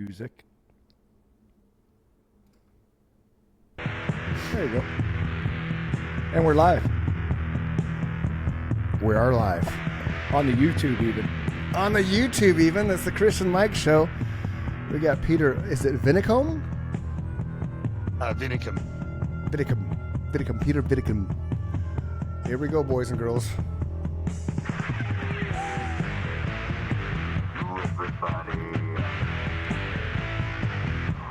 music. There you go. And we're live We are live. on the YouTube even. On the YouTube even. It's the Chris and Mike show. We got Peter, is it Vinicum? Vinicum. Vinicum. Peter Vinicum. Here we go, boys and girls. Everybody,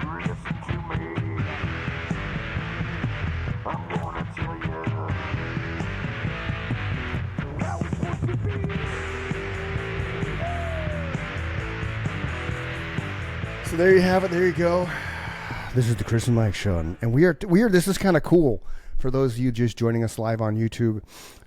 listen to me. I'm gonna tell you how it's supposed to be. So there you have it. There you go. This is the Chris and Mike show, and we are. This is kind of cool for those of you just joining us live on YouTube,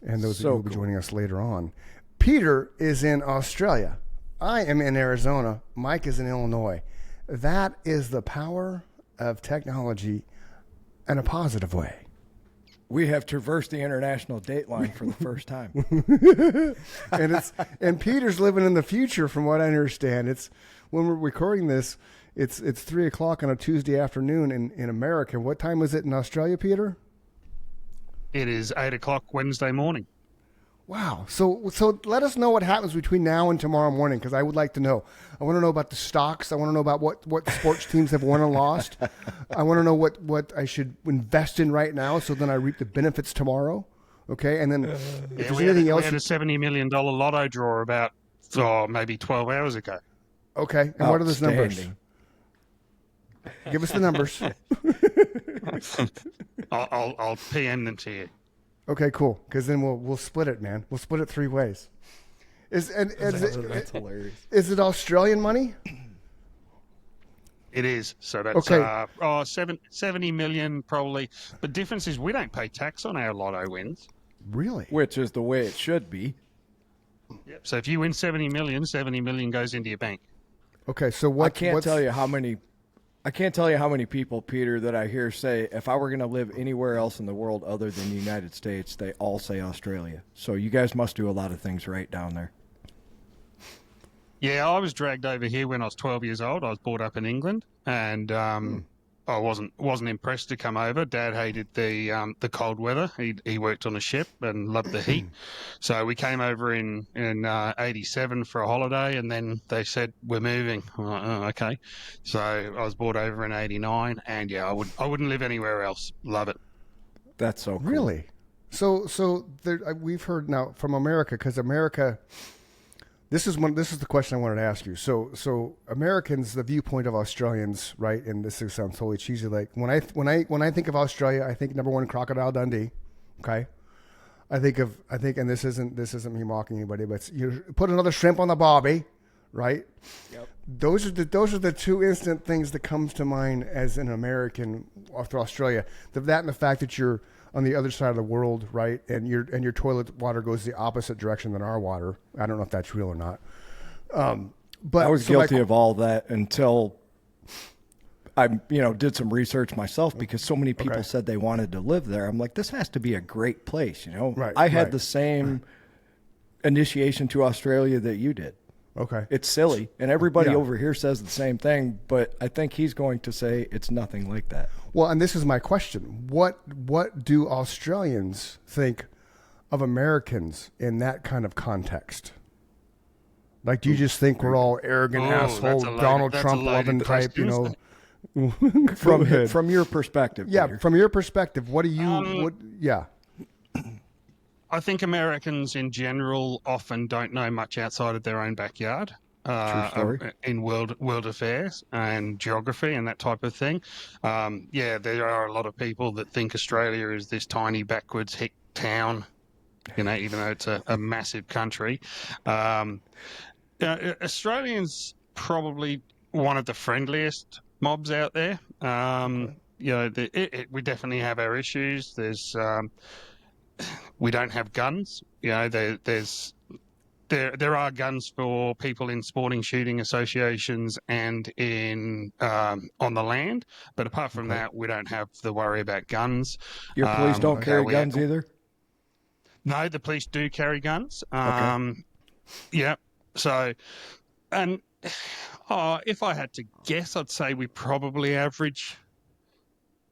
and those of you who will be joining us later on. Peter is in Australia. I am in Arizona. Mike is in Illinois. That is the power of technology in a positive way. We have traversed the international date line for the first time. And Peter's living in the future, from what I understand. It's when we're recording this. It's 3:00 on a Tuesday afternoon in America. What time is it in Australia, Peter? It is 8 o'clock Wednesday morning. Wow. So let us know what happens between now and tomorrow morning, because I would like to know. I want to know about the stocks. I want to know about what sports teams have won and lost. I want to know what I should invest in right now, so then I reap the benefits tomorrow. Okay, and then if there's anything else, we had a $70 million lotto draw about maybe 12 hours ago. okay. And what are those numbers? Give us the numbers. I'll PM them to you. Okay, cool. Because then we'll split it, man. We'll split it 3 ways. That's hilarious. Is it Australian money? It is. So that's Okay. 70 million probably. The difference is we don't pay tax on our lotto wins. Really? Which is the way it should be. Yep. So if you win 70 million goes into your bank. Okay, so what? I can't tell you how many people, Peter, that I hear say, if I were going to live anywhere else in the world other than the United States, they all say Australia. So you guys must do a lot of things right down there. Yeah, I was dragged over here when I was 12 years old. I was brought up in England, and I wasn't impressed to come over. Dad hated the cold weather. He worked on a ship and loved the heat, so we came over in '87 for a holiday, and then they said we're moving. I'm like, oh, okay, so I was brought over in '89, and yeah, I wouldn't live anywhere else. Love it. That's so cool. Really? So there, we've heard now from America, because America. This is the question I wanted to ask you. So Americans, the viewpoint of Australians, right? And this sounds totally cheesy. Like when I think of Australia, I think number one, Crocodile Dundee. Okay. I think, and this isn't me mocking anybody, but you put another shrimp on the barbie, right? Yep. Those are the 2 instant things that comes to mind as an American for Australia. That and the fact that you're on the other side of the world, right? And your toilet water goes the opposite direction than our water. I don't know if that's real or not. But I was guilty of all that until I, did some research myself, because so many people said they wanted to live there. I'm like, this has to be a great place, Right, I had right. the same initiation to Australia that you did. Okay. It's silly, and everybody Yeah. over here says the same thing, but I think he's going to say it's nothing like that. Well, and this is my question. What do Australians think of Americans in that kind of context? Like, do you just think we're all arrogant asshole, Donald Trump loving type, Go ahead. From your perspective, Yeah, Peter. from your perspective, what do you yeah. I think Americans in general often don't know much outside of their own backyard. True story. In world affairs and geography and that type of thing. There are a lot of people that think Australia is this tiny backwards hick town, even though it's a massive country. Australians probably one of the friendliest mobs out there. We definitely have our issues. We don't have guns. There are guns for people in sporting shooting associations and in on the land, but apart from that, we don't have the worry about guns. Your police don't carry guns either? No, the police do carry guns. Okay. Yeah. So, and if I had to guess, I'd say we probably average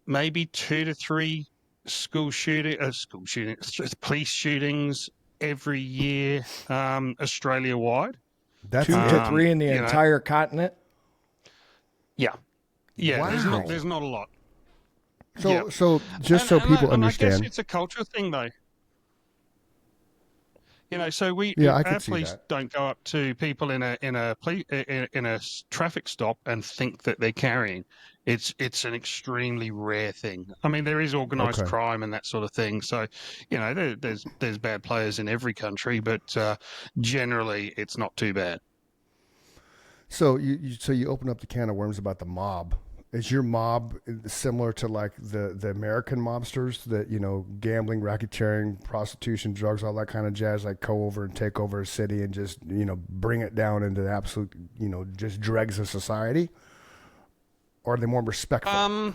maybe 2 to 3 police shootings every year, Australia wide. That's Two to it. three in the you know. entire continent. Yeah, yeah. Wow. There's not a lot. So Yeah. so just so people and I guess understand. it's a culture thing, though. So Yeah, I our could see police that. don't go up to people in a traffic stop and think that they're carrying. It's an extremely rare thing. I mean, there is organized Okay. crime and that sort of thing. So, there's bad players in every country, but generally it's not too bad. So you open up the can of worms about the mob. Is your mob similar to like the American mobsters that, gambling, racketeering, prostitution, drugs, all that kind of jazz, like go over and take over a city and just, bring it down into the absolute, just dregs of society? Or are they more respectful?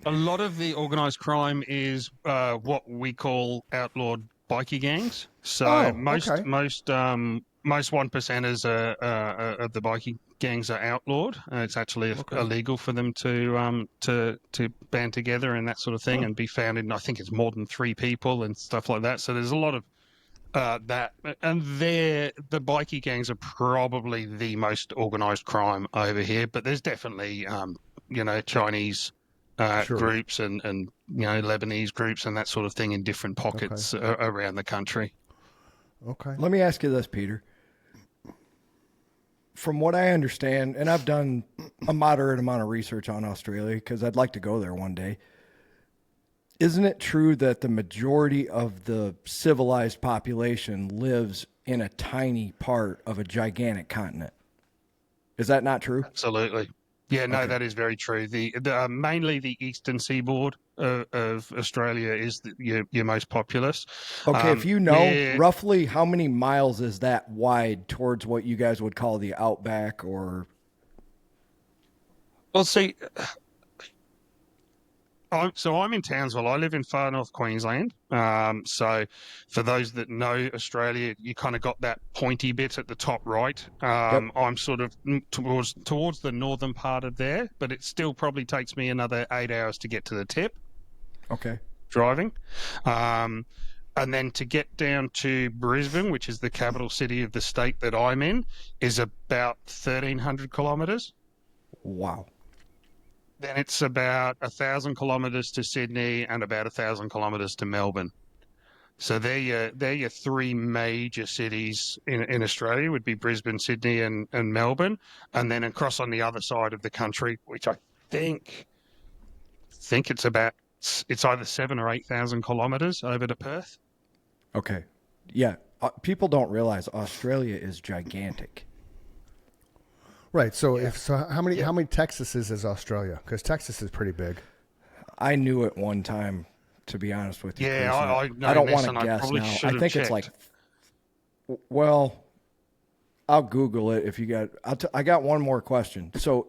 A lot of the organized crime is what we call outlawed bikie gangs. So Oh, most okay. most one percenters of the bikie gangs are outlawed. It's actually illegal for them to band together and that sort of thing and be found in. I think it's more than 3 people and stuff like that. So there's a lot of that, and the bikie gangs are probably the most organized crime over here. But there's definitely Chinese Sure. groups and Lebanese groups and that sort of thing in different pockets around the country. Okay. Let me ask you this, Peter. From what I understand, and I've done a moderate amount of research on Australia because I'd like to go there one day. Isn't it true that the majority of the civilized population lives in a tiny part of a gigantic continent? Is that not true? Absolutely. Yeah, no, that is very true. The mainly the eastern seaboard of Australia is your most populous. Okay, if you know, yeah. roughly how many miles is that wide towards what you guys would call the outback or... Well, see, I'm in Townsville. I live in far north Queensland. So for those that know Australia, you kind of got that pointy bit at the top right. I'm sort of towards the northern part of there, but it still probably takes me another 8 hours to get to the tip. Okay. Driving. And then to get down to Brisbane, which is the capital city of the state that I'm in, is about 1,300 kilometres. Wow. Then it's about 1,000 kilometres to Sydney and about 1,000 kilometres to Melbourne. So they're your 3 major cities in Australia would be Brisbane, Sydney and Melbourne. And then across on the other side of the country, which I think it's either 7,000 or 8,000 kilometres over to Perth. Okay. Yeah. People don't realize Australia is gigantic. Right. So how many Texases is Australia? Because Texas is pretty big. I knew it one time, to be honest with you. Yeah, I don't want to guess now. I think it's like, well, I'll Google it if you got. I got one more question. So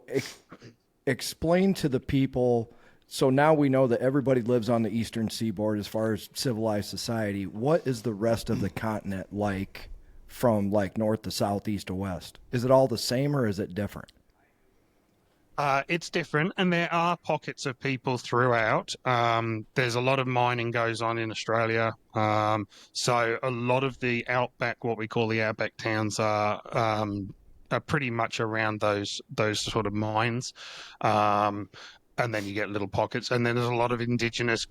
explain to the people. So now we know that everybody lives on the eastern seaboard as far as civilized society. What is the rest of the continent like from like north to south, east to west? Is it all the same or is it different? It's different, and there are pockets of people throughout. There's a lot of mining goes on in Australia. So a lot of the outback, what we call the outback towns, are pretty much around those sort of mines. And then you get little pockets, and then there's a lot of indigenous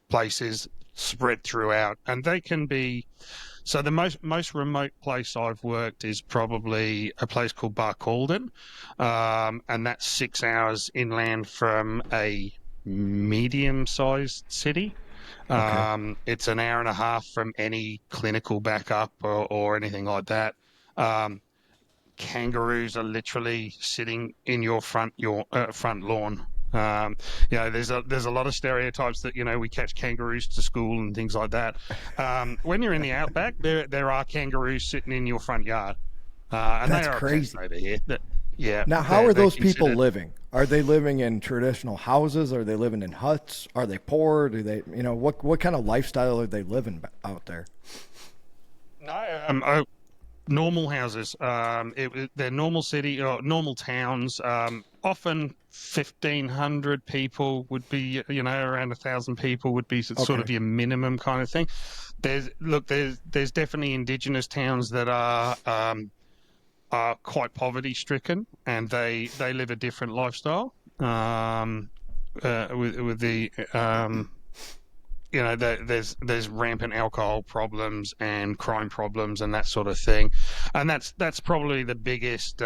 places spread throughout, and they can be. So the most remote place I've worked is probably a place called Barcaldine, and that's 6 hours inland from a medium-sized city. Okay. It's an hour and a half from any clinical backup or anything like that. Kangaroos are literally sitting in your front lawn. There's a lot of stereotypes that we catch kangaroos to school and things like that. When you're in the outback, there are kangaroos sitting in your front yard, and That's they are crazy. over here. Now, how are those people considered- living? Are they living in traditional houses? Are they living in huts? Are they poor? Do they, what kind of lifestyle are they living out there? No, normal houses. They're normal city or normal towns. Often 1,500 people would be, around 1,000 people would be sort of Okay. your minimum kind of thing. There's definitely indigenous towns that are quite poverty stricken, and they live a different lifestyle. With the there's rampant alcohol problems and crime problems and that sort of thing, and that's probably the biggest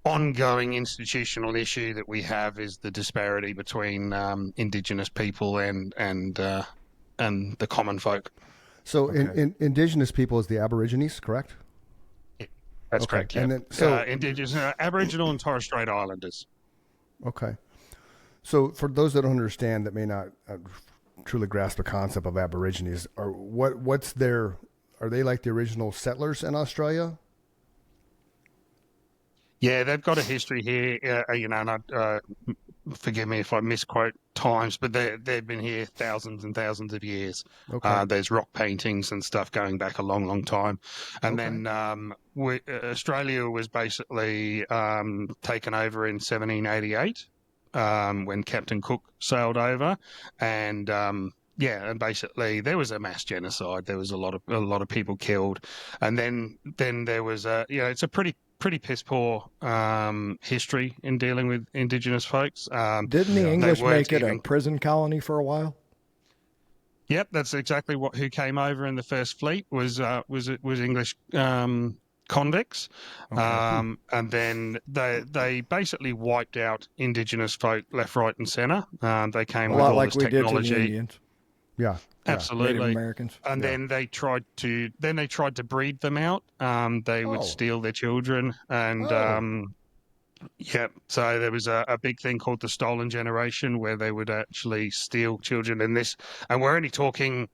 ongoing institutional issue that we have is the disparity between indigenous people and the common folk. So Okay. indigenous people is the Aborigines, correct? That's Okay. correct. Yeah. And then so Indigenous, Aboriginal and Torres Strait Islanders. okay. So for those that don't understand, that may not truly grasp the concept of Aborigines, are they like the original settlers in Australia? Yeah, they've got a history here, and forgive me if I misquote times, but they've been here thousands and thousands of years. Okay. There's rock paintings and stuff going back a long, long time. And Okay. then Australia was basically taken over in 1788 when Captain Cook sailed over, and and basically there was a mass genocide. There was a lot of people killed, and then there was it's a pretty piss poor history in dealing with indigenous folks. Didn't the English weren't make it a even- prison colony for a while? Yep, that's exactly who came over in the first fleet was English convicts, and then they basically wiped out indigenous folk left, right, and centre. They came A with lot all like this we did to the technology. Indians, Yeah. Native Absolutely. Americans. And then they tried to breed them out. They would Oh. steal their children, and Oh. so there was a big thing called the stolen generation, where they would actually steal children. And we're only talking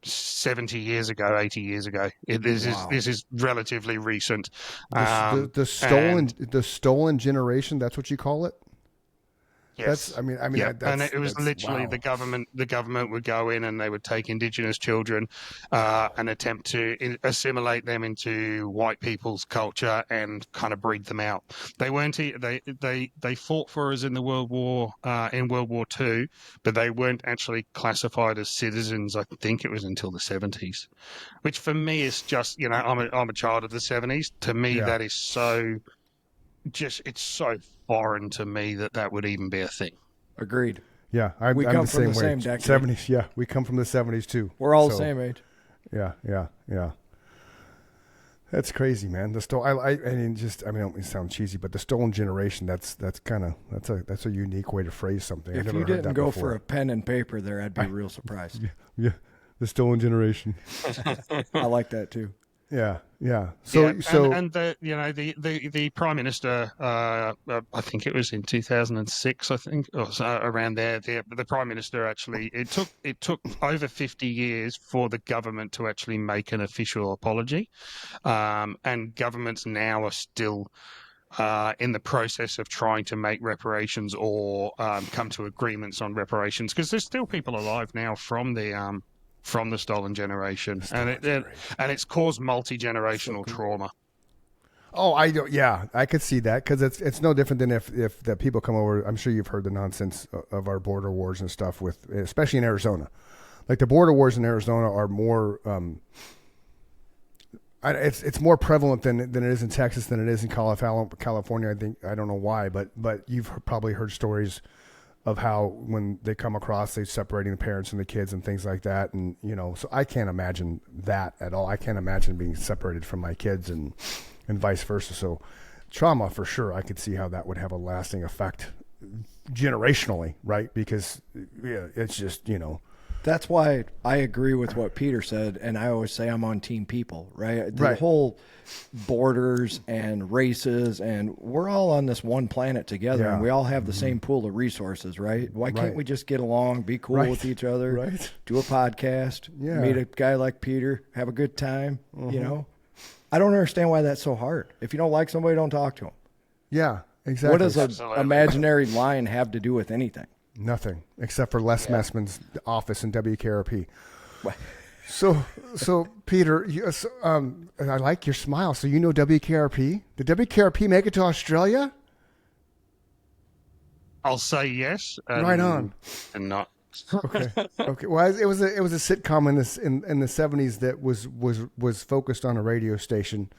70 years ago, 80 years ago. This is relatively recent. The stolen generation. That's what you call it. Yes. That's. I mean. Yeah, That's, and it was that's- literally wow. the government would go in and they would take indigenous children and attempt to assimilate them into white people's culture and kind of breed them out. They weren't they fought for us in the World War II, but they weren't actually classified as citizens. I think it was until the 70s, which for me is just I'm a child of the 70s. To me, Yeah. that is so. It's so foreign to me that would even be a thing. Agreed. Yeah, I'm We the come same from the way. same decade. 70s. Yeah, we come from the 70s too. We're all the So, same age. Yeah. That's crazy, man. The it sounds cheesy, but the stolen generation. That's a unique way to phrase something. I've If never you heard didn't that go before. for a pen and paper there, I'd be real surprised. Yeah, the stolen generation. I like that too. Yeah. So So the prime minister, I think it was in 2006, I think, or so around there. The prime minister actually it took over 50 years for the government to actually make an official apology, and governments now are still in the process of trying to make reparations or come to agreements on reparations, because there's still people alive now from the stolen generation, and it's caused multi-generational trauma. Oh, I don't. Yeah, I could see that, because it's no different than if the people come over. I'm sure you've heard the nonsense of our border wars and stuff, especially in Arizona. Like the border wars in Arizona are more. It's more prevalent than it is in Texas, than it is in California. I don't know why, but you've probably heard stories of how when they come across, they're separating the parents and the kids and things like that. And, so I can't imagine that at all. I can't imagine being separated from my kids and vice versa. So trauma, for sure, I could see how that would have a lasting effect generationally, right? Because it's just, That's why I agree with what Peter said, and I always say I'm on team people, right? The Right. whole borders and races, and we're all on this one planet together, Yeah. and we all have the same pool of resources, right? Why can't Right. we just get along, be cool Right. with each other, Right. do a podcast, Yeah. meet a guy like Peter, have a good time, I don't understand why that's so hard. If you don't like somebody, don't talk to them. yeah, exactly. What does an Absolutely. imaginary line have to do with anything? Nothing except for Les Messman's office in WKRP. So Peter, I like your smile. So you know WKRP? Did WKRP make it to Australia? I'll say yes. Right on. And not. Okay. Okay. Well, it was a sitcom in the 70s that was focused on a radio station.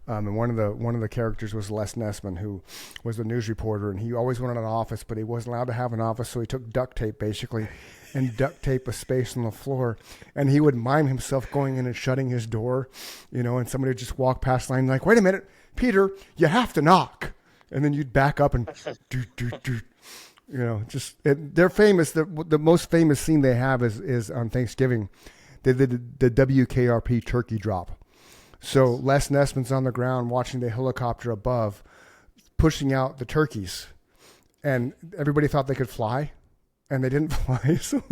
And one of the characters was Les Nessman, who was the news reporter, and he always wanted an office, but he wasn't allowed to have an office, so he took duct tape basically, and duct tape a space on the floor, and he would mime himself going in and shutting his door, and somebody would just walk past the line like, "Wait a minute, Peter, you have to knock," and then you'd back up and do. They're famous. The most famous scene they have is on Thanksgiving. They did the WKRP turkey drop. So Les Nessman's on the ground watching the helicopter above, pushing out the turkeys, and everybody thought they could fly, and they didn't fly. So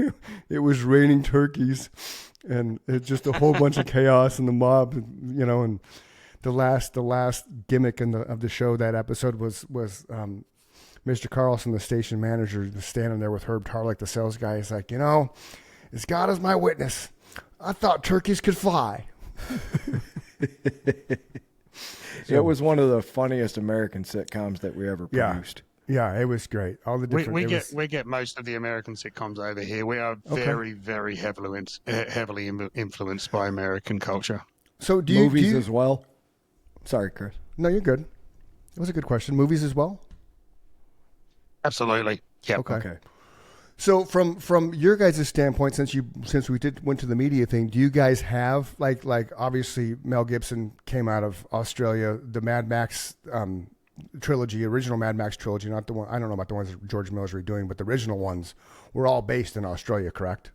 it was raining turkeys, and it's just a whole bunch of chaos in the mob, And the last gimmick of the show, that episode was Mr. Carlson, the station manager, standing there with Herb Tarlick, the sales guy. He's like, as God is my witness, I thought turkeys could fly. It was one of the funniest American sitcoms that we ever produced. Yeah, it was great. All the different. We get most of the American sitcoms over here. We are very, very heavily influenced by American culture. So movies as well? Sorry, Chris. No, you're good. It was a good question. Movies as well? Absolutely. Yeah. Okay. So from your guys' standpoint, since we went to the media thing, do you guys have like obviously Mel Gibson came out of Australia, the Mad Max trilogy, original Mad Max trilogy, not the one, I don't know about the ones that George Miller's redoing, but the original ones were all based in Australia, correct?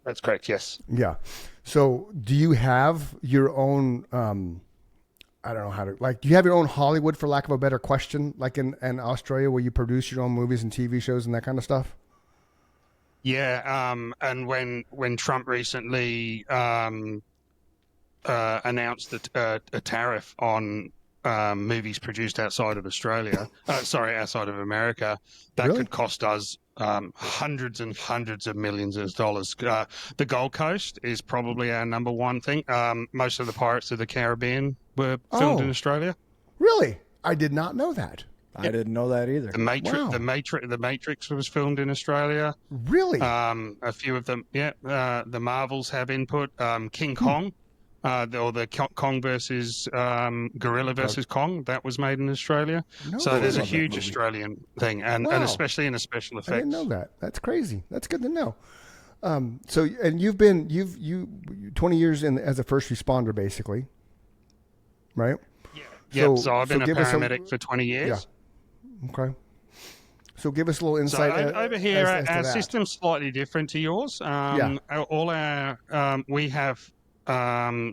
That's correct. Yes. Yeah. So do you have your own? I don't know how to do you have your own Hollywood, for lack of a better question, like in Australia, where you produce your own movies and TV shows and that kind of stuff? Yeah, and when Trump recently announced a tariff on movies produced outside of Australia, outside of America, that Really? could cost us hundreds and hundreds of millions of dollars. The Gold Coast is probably our number one thing. Most of the Pirates of the Caribbean were filmed in Australia. Really? I did not know that. I didn't know that either. The Matrix, Wow. the Matrix was filmed in Australia. Really? A few of them, yeah. The Marvels have input. King Kong, the Kong versus Gorilla versus Kong, that was made in Australia. No So way. there's a Love that huge movie. Australian thing, and Wow. especially in the special I effects. didn't know that. That's crazy. That's good to know. So and you've 20 years in as a first responder, basically, right? Yeah. So I've been a give us paramedic for 20 years. Yeah. Okay. So give us a little So insight. over here, as to our that. system's slightly different to yours. All our we have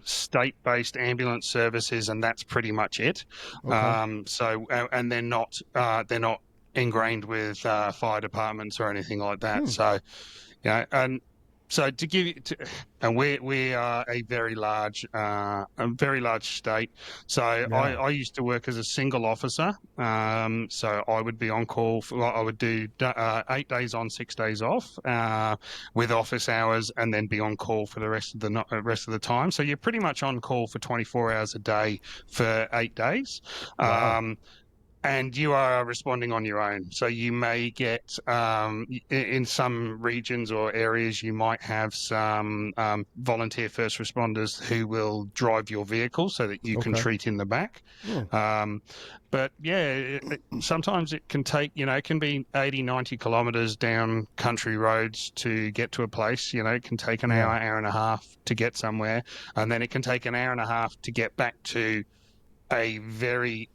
state-based ambulance services, and that's pretty much it. Okay. And they're not ingrained with fire departments or anything like that. So, and so to give you, and we are a very large state. So I used to work as a single officer. So I would be on call. I would do 8 days on, 6 days off, with office hours, and then be on call for the rest of the time. So you're pretty much on call for 24 hours a day for 8 days. Wow. And you are responding on your own. So you may get, in some regions or areas, you might have some volunteer first responders who will drive your vehicle so that you can treat in the back. But yeah, sometimes it can take, it can be 80, 90 kilometers down country roads to get to a place. It can take an hour and a half to get somewhere. And then it can take an hour and a half to get back to a very,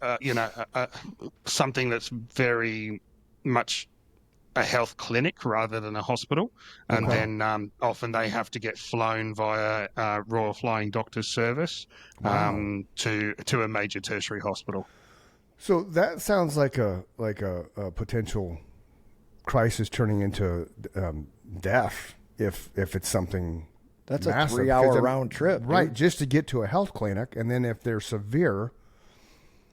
something that's very much a health clinic rather than a hospital. And then often they have to get flown via Royal Flying Doctors Service to a major tertiary hospital. So that sounds like a potential crisis turning into death if it's something. That's massive, a 3-hour 'cause round trip. dude. right? Just to get to a health clinic, and then if they're severe,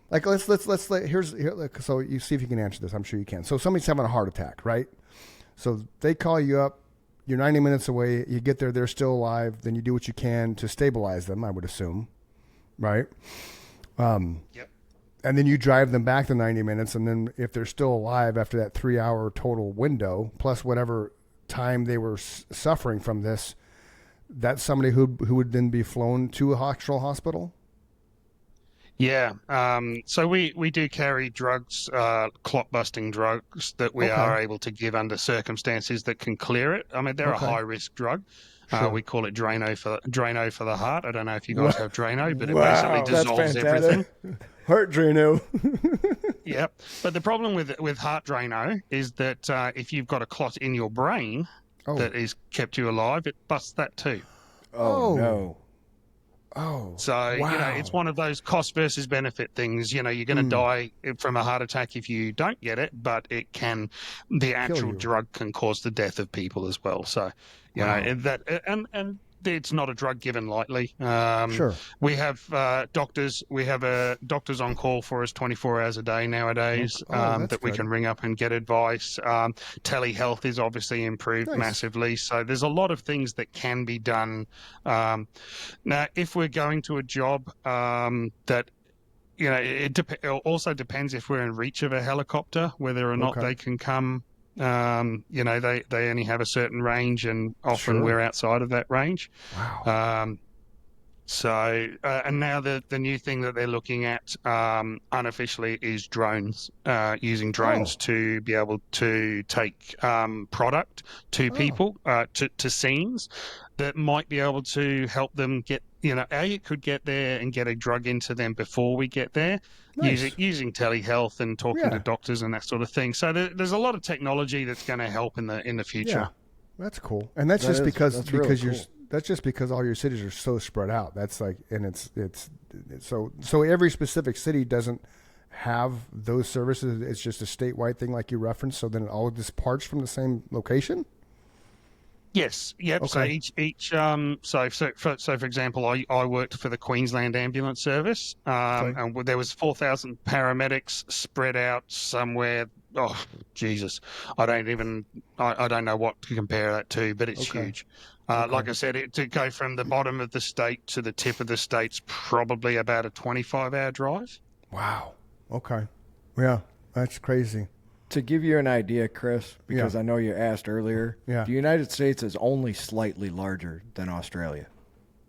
like so you see if you can answer this. I'm sure you can. So somebody's having a heart attack, right? So they call you up, you're 90 minutes away. You get there, they're still alive. Then you do what you can to stabilize them, I would assume, right? Yep. And then you drive them back the 90 minutes. And then if they're still alive after that 3-hour total window, plus whatever time they were suffering from this, that's somebody who would then be flown to a actual hospital? Yeah. So we do carry drugs, clot-busting drugs that we are able to give under circumstances that can clear it. I mean, they're a high-risk drug. Sure. We call it Drano for the heart. I don't know if you guys have Drano, but it Wow, basically that's dissolves fantastic. everything. Heart Drano. Yep. But the problem with heart Drano is that if you've got a clot in your brain that is kept you alive, it busts that too. Oh, no. Oh, So, wow. it's one of those cost versus benefit things. You're going to die from a heart attack if you don't get it, but the actual you. drug can cause the death of people as well. So, you know, and it's not a drug given lightly. Sure. We have doctors. We have doctors on call for us 24 hours a day nowadays that's that we good. can ring up and get advice. Telehealth is obviously improved Nice. massively. So there's a lot of things that can be done. Now, if we're going to a job that it also depends if we're in reach of a helicopter, whether or not they can come. They only have a certain range, and often we're outside of that range. Wow. And now the new thing that they're looking at unofficially is drones, using drones to be able to take product to people, to scenes that might be able to help them get, it could get there and get a drug into them before we get there. Nice. Using telehealth and talking to doctors and that sort of thing. So there's a lot of technology that's going to help in the future. Yeah, that's cool. And that's just because really you're cool. that's just because all your cities are so spread out. That's like, and it's so every specific city doesn't have those services. It's just a statewide thing, like you referenced. So then all of this parts from the same location. Yes. Yep. Okay. So for example, I worked for the Queensland Ambulance Service, and there was 4,000 paramedics spread out somewhere. Oh, Jesus! I don't know what to compare that to, but it's huge. Like I said, to go from the bottom of the state to the tip of the state's probably about a 25-hour drive. Wow. Okay. Yeah, that's crazy. To give you an idea, Chris, because I know you asked earlier, the United States is only slightly larger than Australia,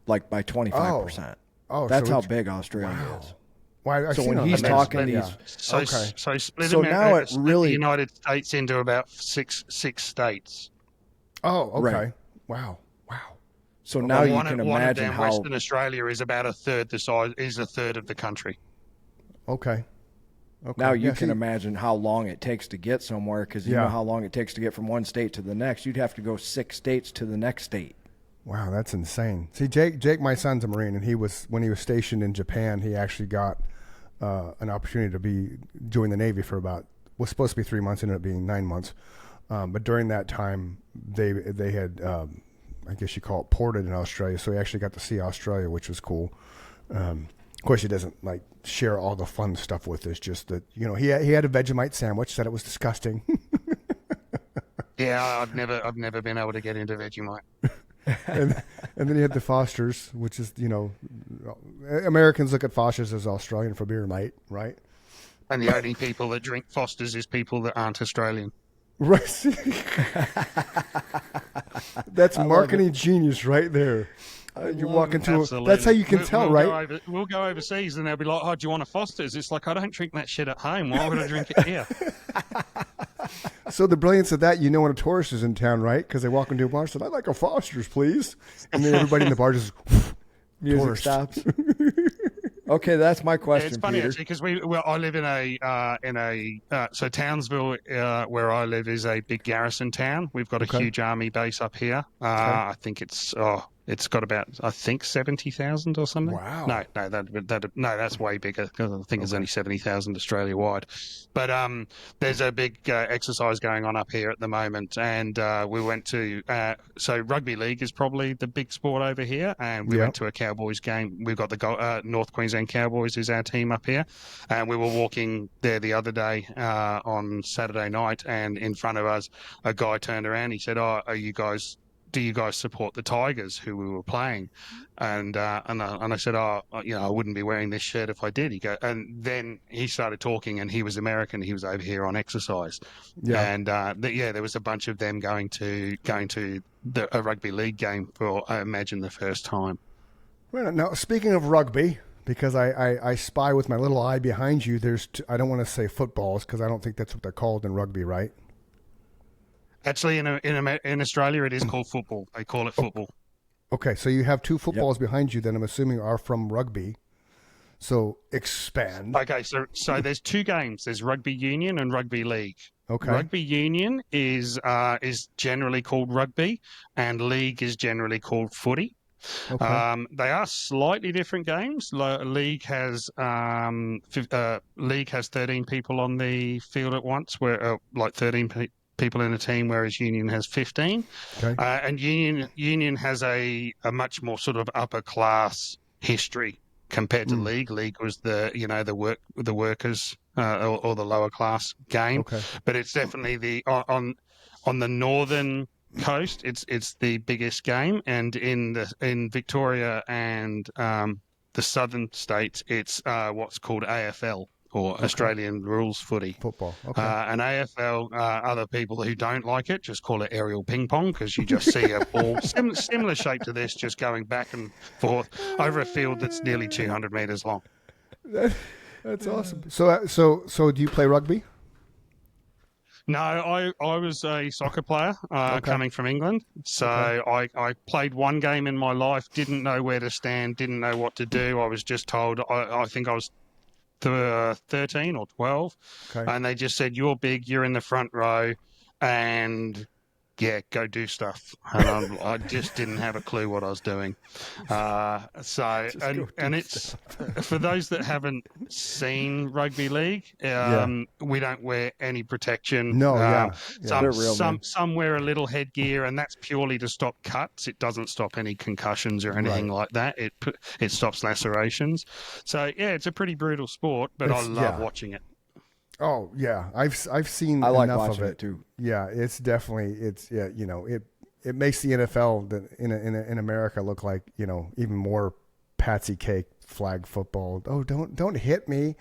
like by 25%. Oh, That's so how it's- big Australia is. Well, I've So seen when on he's the talking map, these, So split now it split really- the United States into about six states. Oh, okay. Right. Wow. so now you one can of imagine them, how Western Australia is about a third the size, is a third of the country. Okay. now you Yeah, can see- imagine how long it takes to get somewhere, because you know how long it takes to get from one state to the next. You'd have to go 6 states to the next state. Wow, that's insane. See, Jake, my son's a Marine, and when he was stationed in Japan, he actually got an opportunity to join the Navy for was supposed to be 3 months, ended up being 9 months. But during that time, they had, I guess you call it, ported in Australia, so he actually got to see Australia, which was cool. Of course, he doesn't share all the fun stuff with us. Just that he had a Vegemite sandwich, said it was disgusting. Yeah, I've never been able to get into Vegemite. and then he had the Fosters, which is Americans look at Fosters as Australian for beer, mate, right? And the only people that drink Fosters is people that aren't Australian. Right. That's marketing genius right there. You walk into Absolutely. that's how you can tell, right? We'll go overseas and they'll be like, "Oh, do you want a Foster's?" It's like, I don't drink that shit at home. Why would I drink it here? So the brilliance of that, when a tourist is in town, right? Because they walk into a bar and say, "I'd like a Foster's, please," and then everybody in the bar just Music tourist. stops. Okay, that's my question, It's funny Peter. actually because I live so Townsville, where I live, is a big garrison town. We've got a huge army base up here. I think it's got about 70,000 or something. Wow. No, that's way bigger because I think it's only 70,000 Australia wide. But there's a big exercise going on up here at the moment, and we went to so rugby league is probably the big sport over here, and we went to a Cowboys game. We've got the North Queensland Cowboys is our team up here, and we were walking there the other day on Saturday night, and in front of us, a guy turned around. He said, "Oh, are you guys do you guys support the Tigers, who we were playing? And I said, I wouldn't be wearing this shirt if I did. And then he started talking, and he was American. He was over here on exercise, and there was a bunch of them going to a rugby league game for, I imagine, the first time. Well, now, speaking of rugby, because I spy with my little eye behind you, I don't want to say footballs because I don't think that's what they're called in rugby, right? Actually, in Australia, it is called football. They call it football. Okay, so you have two footballs behind you that I'm assuming are from rugby. So expand. Okay, so there's two games. There's rugby union and rugby league. Okay. Rugby union is generally called rugby, and league is generally called footy. Okay. They are slightly different games. League has 13 people on the field at once, where 13 people in a team, whereas union has 15. Okay. And union has a much more sort of upper class history compared to league. League was the workers or the lower class game. Okay. But it's definitely on the northern coast, it's the biggest game, and in Victoria and the southern states, it's what's called AFL, or Australian rules footy. Football. Okay. And AFL, other people who don't like it just call it aerial ping pong, because you just see a ball similar shape to this, just going back and forth over a field that's nearly 200 meters long. That's awesome. So do you play rugby? No, I was a soccer player coming from England. So I played one game in my life, didn't know where to stand, didn't know what to do. I was just told, I think I was 13 or 12. Okay. And they just said, you're big, you're in the front row, and go do stuff. And I just didn't have a clue what I was doing. It's for those that haven't seen rugby league, we don't wear any protection. No, Some wear a little headgear, and that's purely to stop cuts. It doesn't stop any concussions or anything like that. It stops lacerations. So it's a pretty brutal sport, but I love watching it. Oh yeah, I've seen I like enough watching of it too. Yeah, it's definitely it makes the NFL in America look like even more patsy cake flag football. Oh, don't hit me.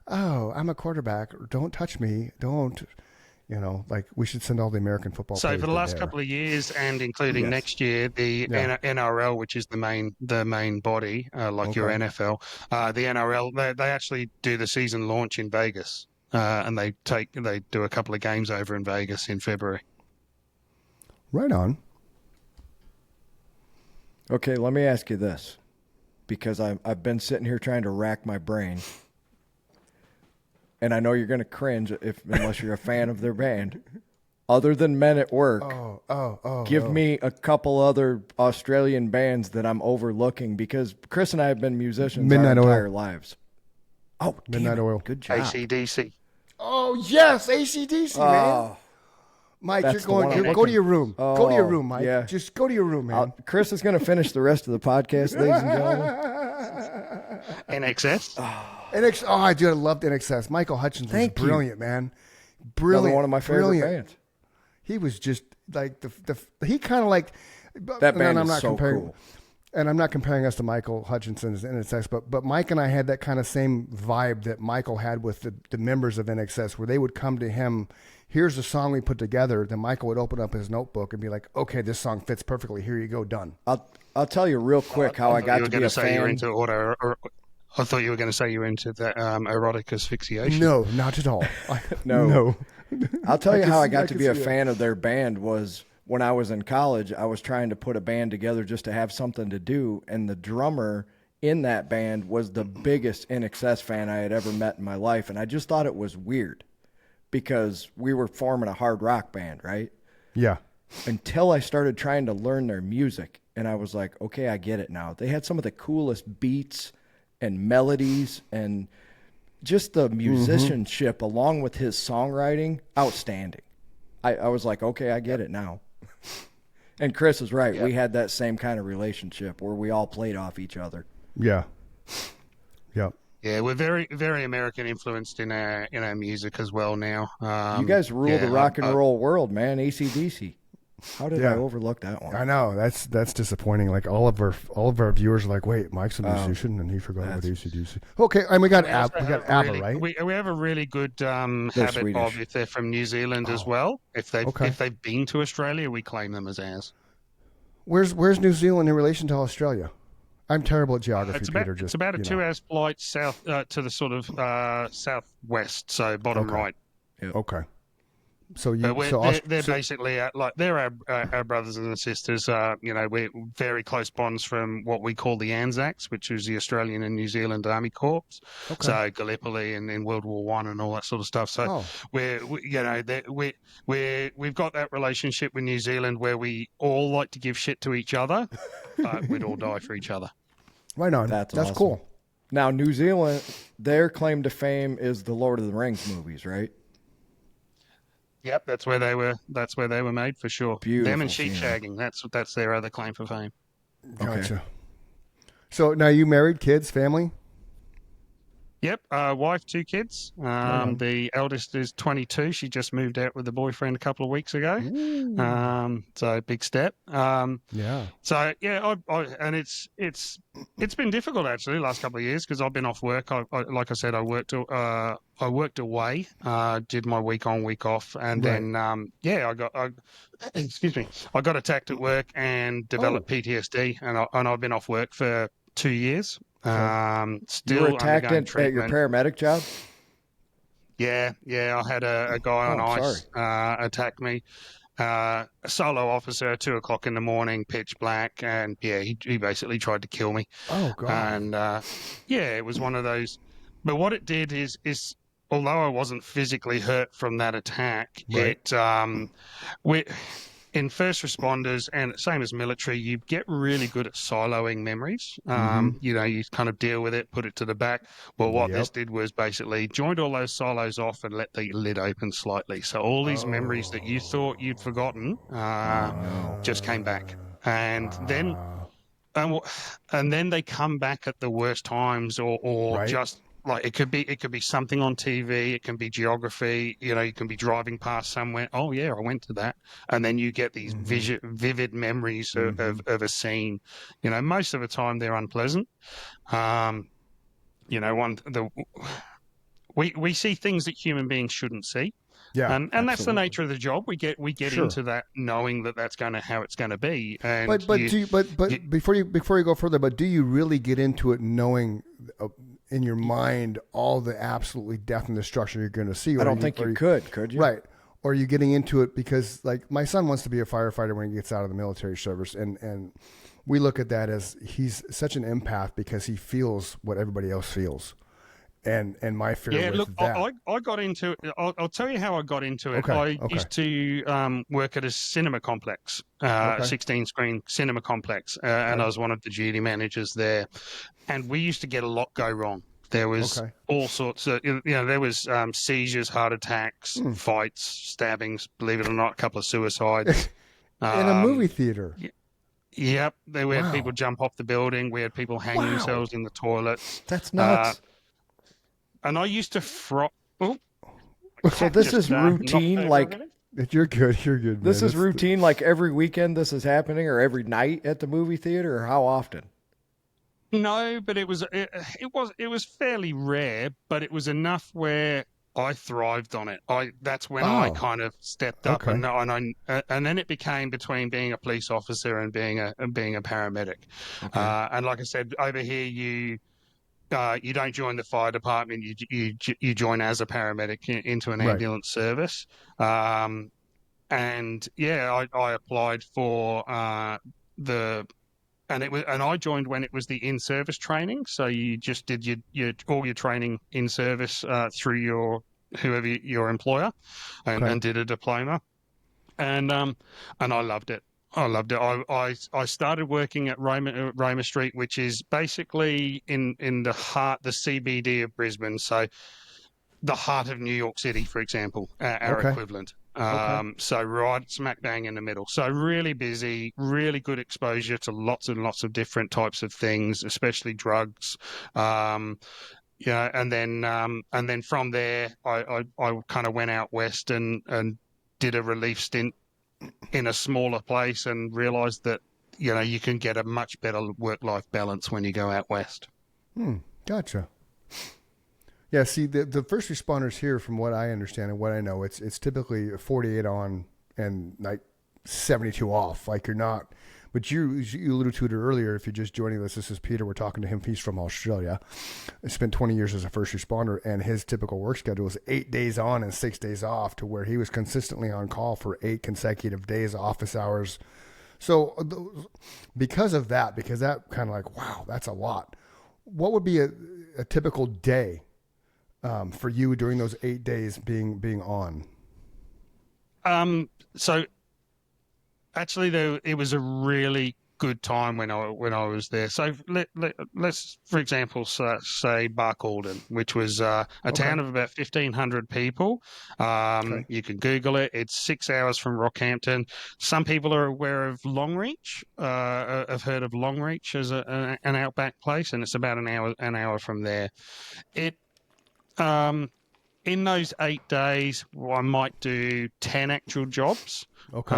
Oh, I'm a quarterback. Don't touch me. Don't. Like we should send all the American football. So for the last couple of years, and including next year, the NRL, which is the main body, your NFL, the NRL, they actually do the season launch in Vegas. And they do a couple of games over in Vegas in February. Right on. Okay, let me ask you this, because I've been sitting here trying to rack my brain, and I know you're going to cringe unless you're a fan of their band. Other than Men at Work, give me a couple other Australian bands that I'm overlooking, because Chris and I have been musicians Midnight our Oil. entire lives. Oh, Midnight Oil. Good job. AC/DC. Oh yes, AC/DC, man. Mike, That's you're the going. one I'm Go to your looking- room. Go to your room, Mike. yeah. Just go to your room, man. Chris is going to finish the rest of the podcast, ladies and gentlemen. NXS. I loved NXS. Michael Hutchins was Thank you. brilliant, man. Another Brilliant. one of my favorite brilliant. bands. He was just like he kind of like That band and I'm is not so comparing, cool. And I'm not comparing us to Michael Hutchinson's NXS, but Mike and I had that kind of same vibe that Michael had with the members of NXS, where they would come to him, here's the song we put together, then Michael would open up his notebook and be like, okay, this song fits perfectly, here you go, done. I'll tell you real quick how I got to be a fan. I thought you were going to say you were into that erotic asphyxiation. No, not at all. No. I'll tell you how I I got to can be a see it. fan of their band was when I was in college. I was trying to put a band together just to have something to do, and the drummer in that band was the biggest NXS fan I had ever met in my life, and I just thought it was weird because we were forming a hard rock band, right? Yeah. Until I started trying to learn their music, and I was like, okay, I get it now. They had some of the coolest beats and melodies, and just the musicianship along with his songwriting, outstanding. I was like, okay, I get it now. And Chris is right. Yeah. We had that same kind of relationship where we all played off each other. Yeah. Yeah. Yeah, we're very, very American influenced in our music as well now. You guys rule the rock and roll world, man. AC/DC. How did Yeah. I overlook that one? I know that's disappointing. Like all of our viewers are like, wait, Mike's a musician and he forgot about ACDC. Okay, and we got also we got have ABBA, really, right? we have a really good habit Swedish. of, if they're from New Zealand as Oh, well, okay. if they've been to Australia, we claim them as ours. Where's New Zealand in relation to Australia? I'm terrible at geography, It's about Peter. Just it's about a you know. 2 hours flight south to the sort of southwest, so bottom Okay. right. Okay. So you But they're so, basically like they're our brothers and sisters. We're very close bonds from what we call the Anzacs, which is the Australian and New Zealand Army Corps. okay. So Gallipoli and in World War One and all that sort of stuff. So Oh. we've got that relationship with New Zealand where we all like to give shit to each other, but we'd all die for each other. Right on. That's That's awesome. cool. Now, New Zealand, their claim to fame is the Lord of the Rings movies, right? Yep, that's where they were made for sure. Beautiful Them and sheep scenery. shagging. That's their other claim for fame. Gotcha. So now you married, kids, family? Yep, wife, 2 kids. The eldest is 22. She just moved out with a boyfriend a couple of weeks ago. So big step. Yeah. So yeah, and it's been difficult actually the last couple of years because I've been off work. Like I said, I worked away, did my week on, week off, and then excuse me, I got attacked at work and developed PTSD, and I've been off work for 2 years. Still You were attacked undergoing at your treatment. paramedic job? Yeah. I had a guy on ice attack me. A solo officer, 2 o'clock in the morning, pitch black, and he basically tried to kill me. Oh God. And it was one of those. But what it did is although I wasn't physically hurt from that attack, Right. in first responders and same as military, you get really good at siloing memories. You kind of deal with it, put it to the back. Well, what this did was basically joined all those silos off and let the lid open slightly. So all these memories that you thought you'd forgotten just came back. And then they come back at the worst times or Right. just like it could be something on TV, it can be geography, you can be driving past somewhere. Oh yeah, I went to that. And then you get these vivid memories of a scene. Most of the time they're unpleasant. We see things that human beings shouldn't see. Yeah. And that's the nature of the job. We get Sure. into that knowing that that's how it's going to be. And But before you go further, but do you really get into it knowing in your mind all the absolutely death and destruction you're going to see? I don't think you could you? Right. Or are you getting into it because, like, my son wants to be a firefighter when he gets out of the military service, and we look at that as he's such an empath because he feels what everybody else feels. And my fear with that. I got into it. I'll tell you how I got into it. Okay, I used to work at a cinema complex, 16-screen cinema complex, and I was one of the duty managers there. And we used to get a lot go wrong. There was all sorts of, there was seizures, heart attacks, fights, stabbings, believe it or not, a couple of suicides. In a movie theater. Yep. We had people jump off the building. We had people hang themselves in the toilets. That's nuts. And I used to So this is routine, like You're good. You're good. this man. is routine, like every weekend this is happening, or every night at the movie theater, or how often? No, but it was fairly rare, but it was enough where I thrived on it. That's when I kind of stepped up, and then it became between being a police officer and being a paramedic. And like I said, over here you don't join the fire department. You join as a paramedic into an ambulance service. I applied for and I joined when it was the in-service training. So you just did all your training in service through whoever your employer, and did a diploma, and I loved it. I loved it. I started working at Roma Street, which is basically in the CBD of Brisbane. So the heart of New York City, for example, our equivalent. So right smack bang in the middle. So really busy, really good exposure to lots and lots of different types of things, especially drugs. And then from there, I kind of went out west and did a relief stint in a smaller place and realised that you can get a much better work-life balance when you go out west. Gotcha. Yeah, see, the first responders here, from what I understand and what I know, it's typically 48 on and like 72 off. Like you're not, but you alluded to it earlier. If you're just joining us, this is Peter. We're talking to him. He's from Australia. He spent 20 years as a first responder, and his typical work schedule was 8 days on and 6 days off, to where he was consistently on call for 8 consecutive days, office hours. So because of that, because that kind of like, wow, that's a lot. What would be a typical day for you during those 8 days being on? So actually, it was a really good time when I was there. So let's, for example, say Barcaldine, which was a town of about 1,500 people. You can Google it. It's 6 hours from Rockhampton. Some people are aware of Longreach. Have heard of Longreach as an outback place, and it's about an hour from there. In those 8 days, I might do 10 actual jobs. Okay.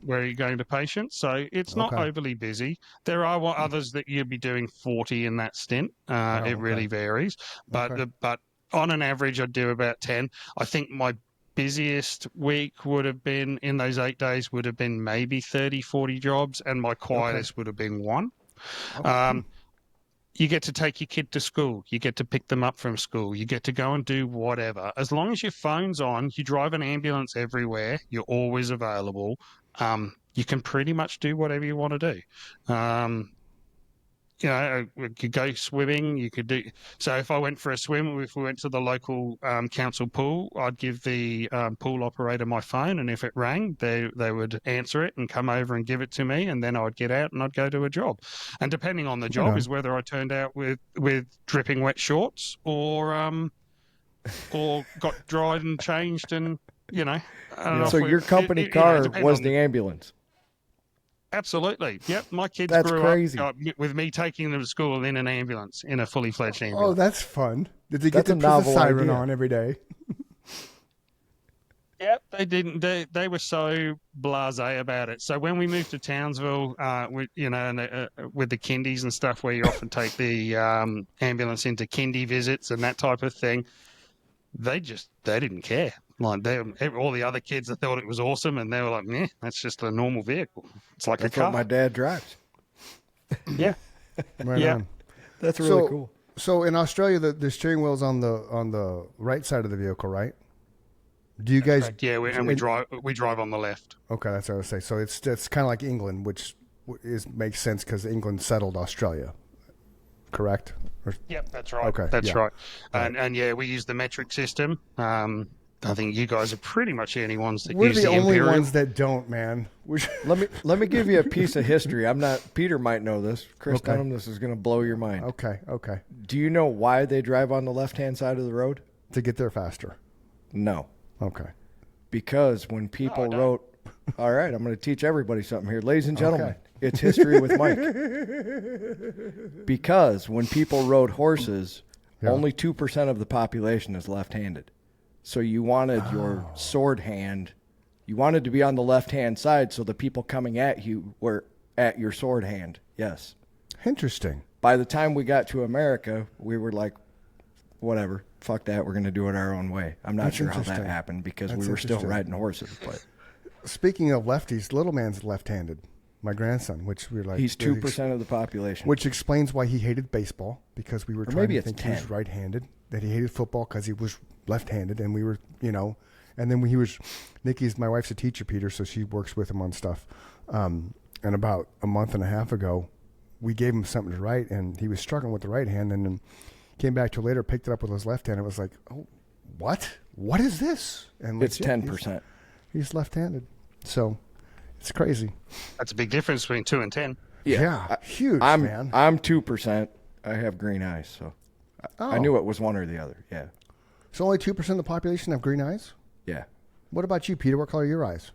Where you're going to patients. So it's not overly busy. There are others that you'll be doing 40 in that stint. It really varies. But but on an average, I'd do about 10. I think my busiest week would have been, in those 8 days, would have been maybe 30, 40 jobs, and my quietest would have been one. You get to take your kid to school. You get to pick them up from school. You get to go and do whatever. As long as your phone's on, you drive an ambulance everywhere. You're always available. You can pretty much do whatever you want to do. You could go swimming. You could do. So if I went for a swim, if we went to the local council pool, I'd give the pool operator my phone, and if it rang, they would answer it and come over and give it to me, and then I'd get out and I'd go to a job. And depending on the job is whether I turned out with dripping wet shorts or got dried and changed, and I don't know. So your company car was the ambulance. Absolutely. Yep. My kids That's grew crazy. up with me taking them to school in an ambulance, in a fully fledged ambulance. Oh, that's fun. Did they get That's a to put the novel siren idea. on every day? Yep, they didn't. They were so blasé about it. So when we moved to Townsville, with the kindies and stuff, where you often take the ambulance into kindy visits and that type of thing, they didn't care. Like all the other kids that thought it was awesome, and they were like, "Meh, that's just a normal vehicle. It's like That's a car." what my dad drives. Yeah, Right Yeah. on. That's really cool. So in Australia, the steering wheel's on the right side of the vehicle, right? Do you guys? correct. Yeah, we drive on the left. Okay, that's what I was saying. So it's kind of like England, which makes sense because England settled Australia, correct? Yep, that's right. Okay, That's yeah. right. And yeah, we use the metric system. I think you guys are pretty much the only ones that We're use the the only imperial. ones that don't, man. Let me give you a piece of history. Peter might know this. Chris Okay. Dunham, this is going to blow your mind. Okay. Do you know why they drive on the left-hand side of the road? To get there faster. No. Okay. Because when people don't. wrote, all right, I'm going to teach everybody something here. Ladies and gentlemen, it's History with Mike. Because when people rode horses, only 2% of the population is left-handed. So you wanted your sword hand, you wanted to be on the left-hand side so the people coming at you were at your sword hand. Yes. Interesting. By the time we got to America, we were like, whatever, fuck that, we're going to do it our own way. I'm not That's sure how that interesting. happened because That's we were still interesting. riding horses. But Speaking of lefties, little man's left-handed. My grandson, which we were like, he's 2% of the population. which explains why he hated baseball, because we were trying maybe to it's think he was 10. right-handed. That he hated football because he was left-handed, and we were, and then when he was, Nikki's, my wife's a teacher, Peter, so she works with him on stuff. And about a month and a half ago, we gave him something to write, and he was struggling with the right hand, and then came back to later, picked it up with his left hand, and was like, oh, what? What is this? And It's legit, 10%. He's left-handed. So it's crazy. That's a big difference between 2 and 10. Yeah, huge, I'm man. I'm 2%. I have green eyes, so I knew it was one or the other. Yeah, So only 2% of the population have green eyes? yeah. What about you, Peter? What color are your eyes?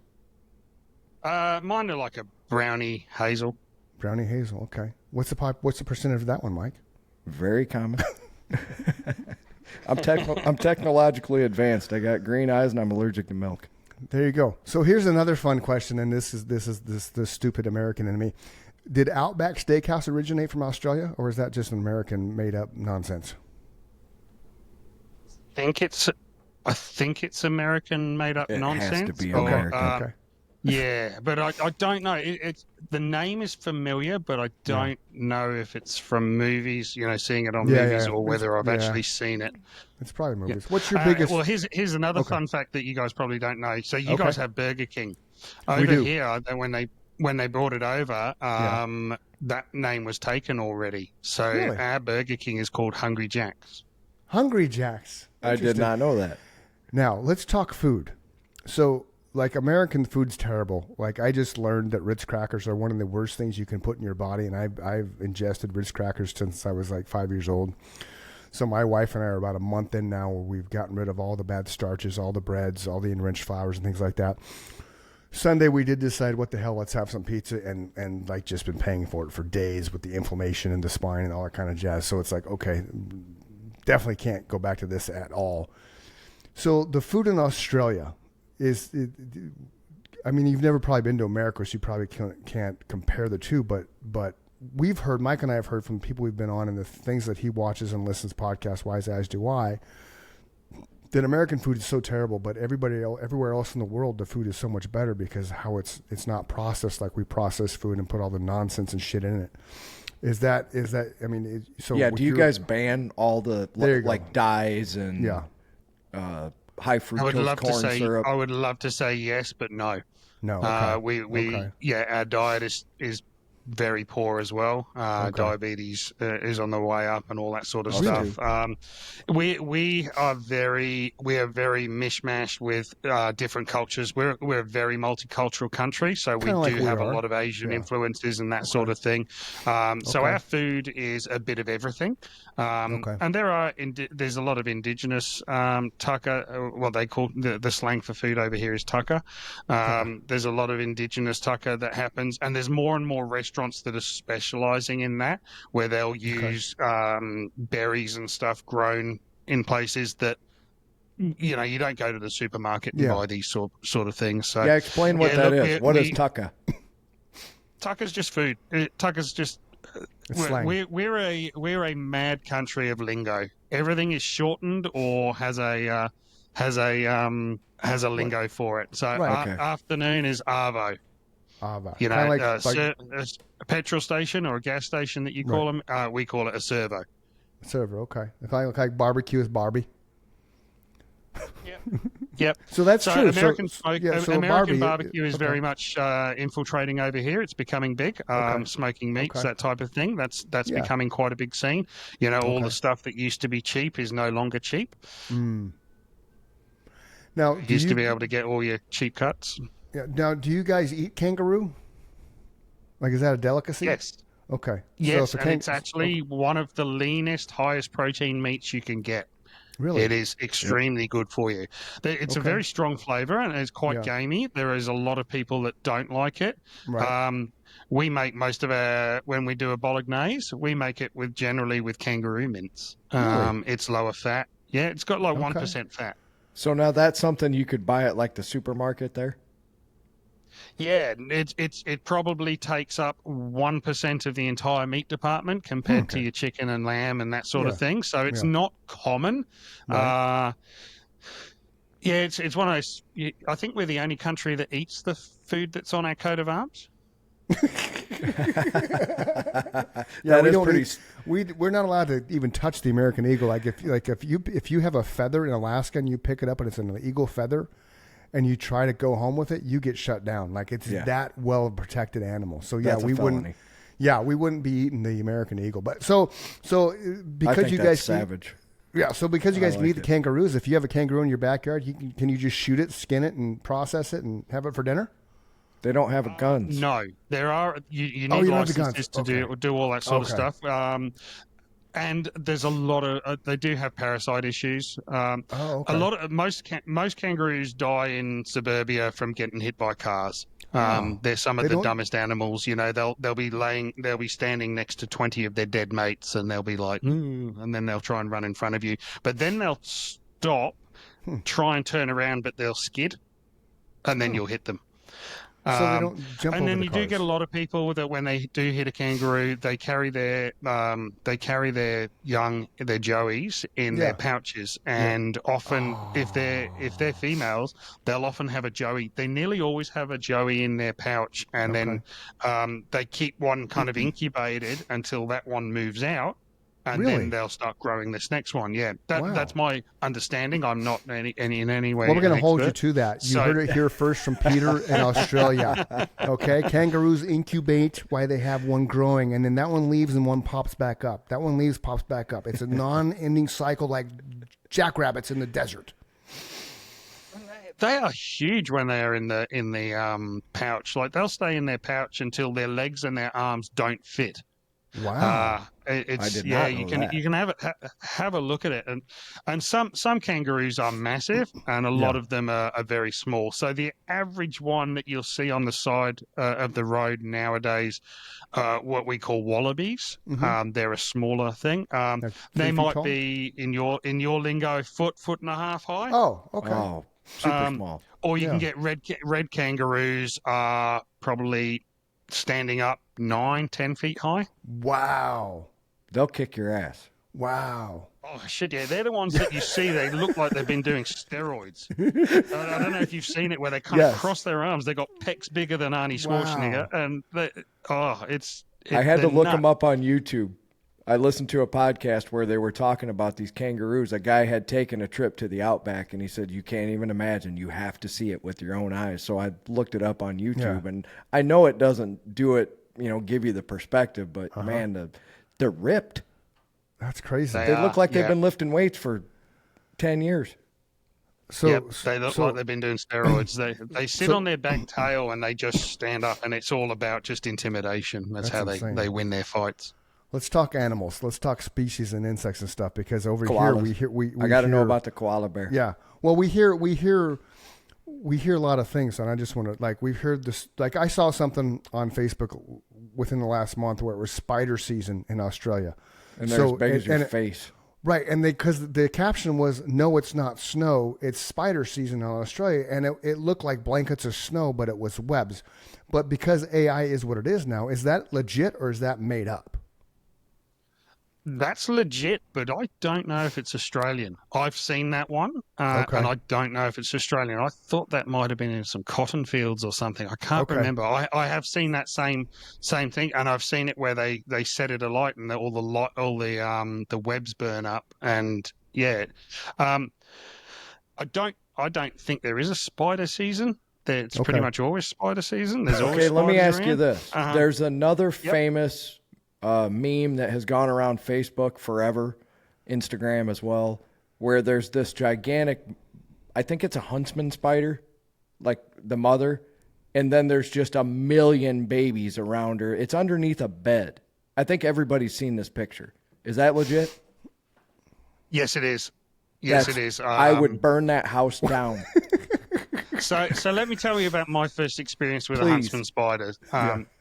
Mine are like a brownie hazel. Brownie hazel. Okay. What's the percentage of that one, Mike? Very common. I'm technologically advanced. I got green eyes and I'm allergic to milk. There you go. So here's another fun question, and this is the stupid American in me. Did Outback Steakhouse originate from Australia, or is that just an American made up nonsense? I think it's American made up It nonsense. has to be or, American. Okay. Yeah, but I don't know. It's the name is familiar, but I don't know if it's from movies. Seeing it on movies or whether I've actually seen it. It's probably movies. What's your biggest? Well, here's another fun fact that you guys probably don't know. So you guys have Burger King over do. here. When they brought it over, that name was taken already. So Really? our Burger King is called Hungry Jack's. Hungry Jacks. I did not know that. Now let's talk food. So, like, American food's terrible. Like, I just learned that Ritz crackers are one of the worst things you can put in your body, and I've ingested Ritz crackers since I was like 5 years old. So my wife and I are about a month in now where we've gotten rid of all the bad starches, all the breads, all the enriched flours and things like that. Sunday we did decide, what the hell, let's have some pizza, and like just been paying for it for days with the inflammation in the spine and all that kind of jazz. So it's like, okay, definitely can't go back to this at all. So the food in Australia I mean, you've never probably been to America, so you probably can't compare the two, but we've heard, Mike and I have heard from people we've been on and the things that he watches and listens podcast wise, as do I, that American food is so terrible, but everywhere else in the world, the food is so much better because how it's not processed like we process food and put all the nonsense and shit in it. Is that? I mean, so Yeah. Do you guys ban all the There you go. dyes and high fructose corn syrup? I would love to say yes, but no. No. Okay. Our diet is very poor as well. Diabetes is on the way up and all that sort of stuff. We are very mishmashed with different cultures. We're a very multicultural country, so we do have a lot of Asian influences and that sort of thing. So our food is a bit of everything. And there's a lot of indigenous tucker. Well, they call the slang for food over here is tucker. There's a lot of indigenous tucker that happens, and there's more and more restaurants that are specializing in that, where they'll use berries and stuff grown in places that you don't go to the supermarket and buy these sort of things. So explain what that is. What is tucker? Tucker's just food. Tucker's just we're a mad country of lingo. Everything is shortened or has a lingo for it. So afternoon is arvo. A petrol station or a gas station that you call them, we call it a servo. Servo, okay. Like barbecue is Barbie. Yep. So that's true. American Barbie, barbecue is very much infiltrating over here. It's becoming big. Smoking meats, that type of thing. That's becoming quite a big scene. All the stuff that used to be cheap is no longer cheap. Now, you used to be able to get all your cheap cuts. Yeah. Now, do you guys eat kangaroo? Like, is that a delicacy? Yes. Okay. Yes, and it's actually one of the leanest, highest protein meats you can get. Really? It is extremely good for you. It's a very strong flavor and it's quite gamey. There is a lot of people that don't like it. Right. We make most of when we do a bolognese, we make it generally with kangaroo mince. Really? It's lower fat. Yeah, it's got like 1% fat. So now that's something you could buy at like the supermarket there? Yeah, it probably takes up 1% of the entire meat department compared to your chicken and lamb and that sort of thing. So it's not common. Right. It's one of those. I think we're the only country that eats the food that's on our coat of arms. We're not allowed to even touch the American eagle. If you have a feather in Alaska and you pick it up and it's an eagle feather, and you try to go home with it, you get shut down. Like, it's that well protected animal. So we wouldn't. Yeah, we wouldn't be eating the American eagle. But so because you guys savage. So because you guys can eat the kangaroos, if you have a kangaroo in your backyard, can you just shoot it, skin it, and process it and have it for dinner? They don't have guns. No, there are. You need licenses to do all that sort of stuff. And there's a lot of they do have parasite issues. A lot of most kangaroos die in suburbia from getting hit by cars. They're some of the dumbest animals. They'll be standing next to 20 of their dead mates, and they'll be like, and then they'll try and run in front of you. But then they'll stop, try and turn around, but they'll skid. and then you'll hit them. So they don't jump and over then the you do get a cars. lot of people that when they do hit a kangaroo, they carry their young, their joeys in Yeah. their pouches, and often if they're females, they'll often have a joey. They nearly always have a joey in their pouch, and then they keep one kind of incubated until that one moves out. And Really? then they'll start growing this next one. Yeah, Wow. that's my understanding. I'm not in any way. Well, we're going to an hold you expert. to that. You So- heard it here first from Peter in Australia. Okay, kangaroos incubate while they have one growing, and then that one leaves and one pops back up. That one leaves, pops back up. It's a non-ending cycle, like jackrabbits in the desert. They are huge when they are in the pouch. Like they'll stay in their pouch until their legs and their arms don't fit. Wow. It's I did yeah. not know You can that. you can have a look at it, and some kangaroos are massive, and a lot of them are very small. So the average one that you'll see on the side of the road nowadays, what we call wallabies, they're a smaller thing. Like 3 They feet might tall? be in your lingo foot and a half high. Oh, okay. Oh, super small. Or you can Yeah. get red kangaroos are probably standing up 9-10 feet high. Wow. They'll kick your ass. Wow. Oh shit! Yeah, they're the ones that you see. They look like they've been doing steroids. I don't know if you've seen it, where they kind Yes. of cross their arms. They got pecs bigger than Arnie Schwarzenegger, and I had to they're look nuts. them up on YouTube. I listened to a podcast where they were talking about these kangaroos. A guy had taken a trip to the outback, and he said, you can't even imagine. You have to see it with your own eyes. So I looked it up on YouTube, and I know it doesn't do it, give you the perspective, but man, they're ripped. That's crazy. They They are, look like they've yeah. been lifting weights for 10 years. So, Yep, they look so like they've been doing steroids. They sit on their back tail and they just stand up, and it's all about just intimidation. That's how insane. they win their fights. let's talk animals. Let's talk species and insects and stuff, because over here Koalas. we I got to know hear- about the koala bear. Yeah. Well, we hear a lot of things, and I just want to, like, we've heard this. Like, I saw something on Facebook within the last month where it was spider season in Australia, And they're as big as your and- face. right? And because the caption was, "No, it's not snow; it's spider season in Australia," and it looked like blankets of snow, but it was webs. But because AI is what it is now, is that legit or is that made up? That's legit, but I don't know if it's Australian. I've seen that one, Okay. and I don't know if it's Australian. I thought that might have been in some cotton fields or something. I can't Okay. remember. I have seen that same thing, and I've seen it where they set it alight and all the webs burn up. And yeah, I don't think there is a spider season. It's Okay. pretty much always spider season. There's always Okay, let me spiders ask you around. this. Uh-huh. There's another famous meme that has gone around Facebook forever, Instagram as well, where there's this gigantic, I think it's a huntsman spider, like the mother, and then there's just a million babies around her. It's underneath a bed. I think everybody's seen this picture. Is that legit? Yes, it is. Yes, That's- it is. I would burn that house down. So let me tell you about my first experience with a Please. huntsman spider.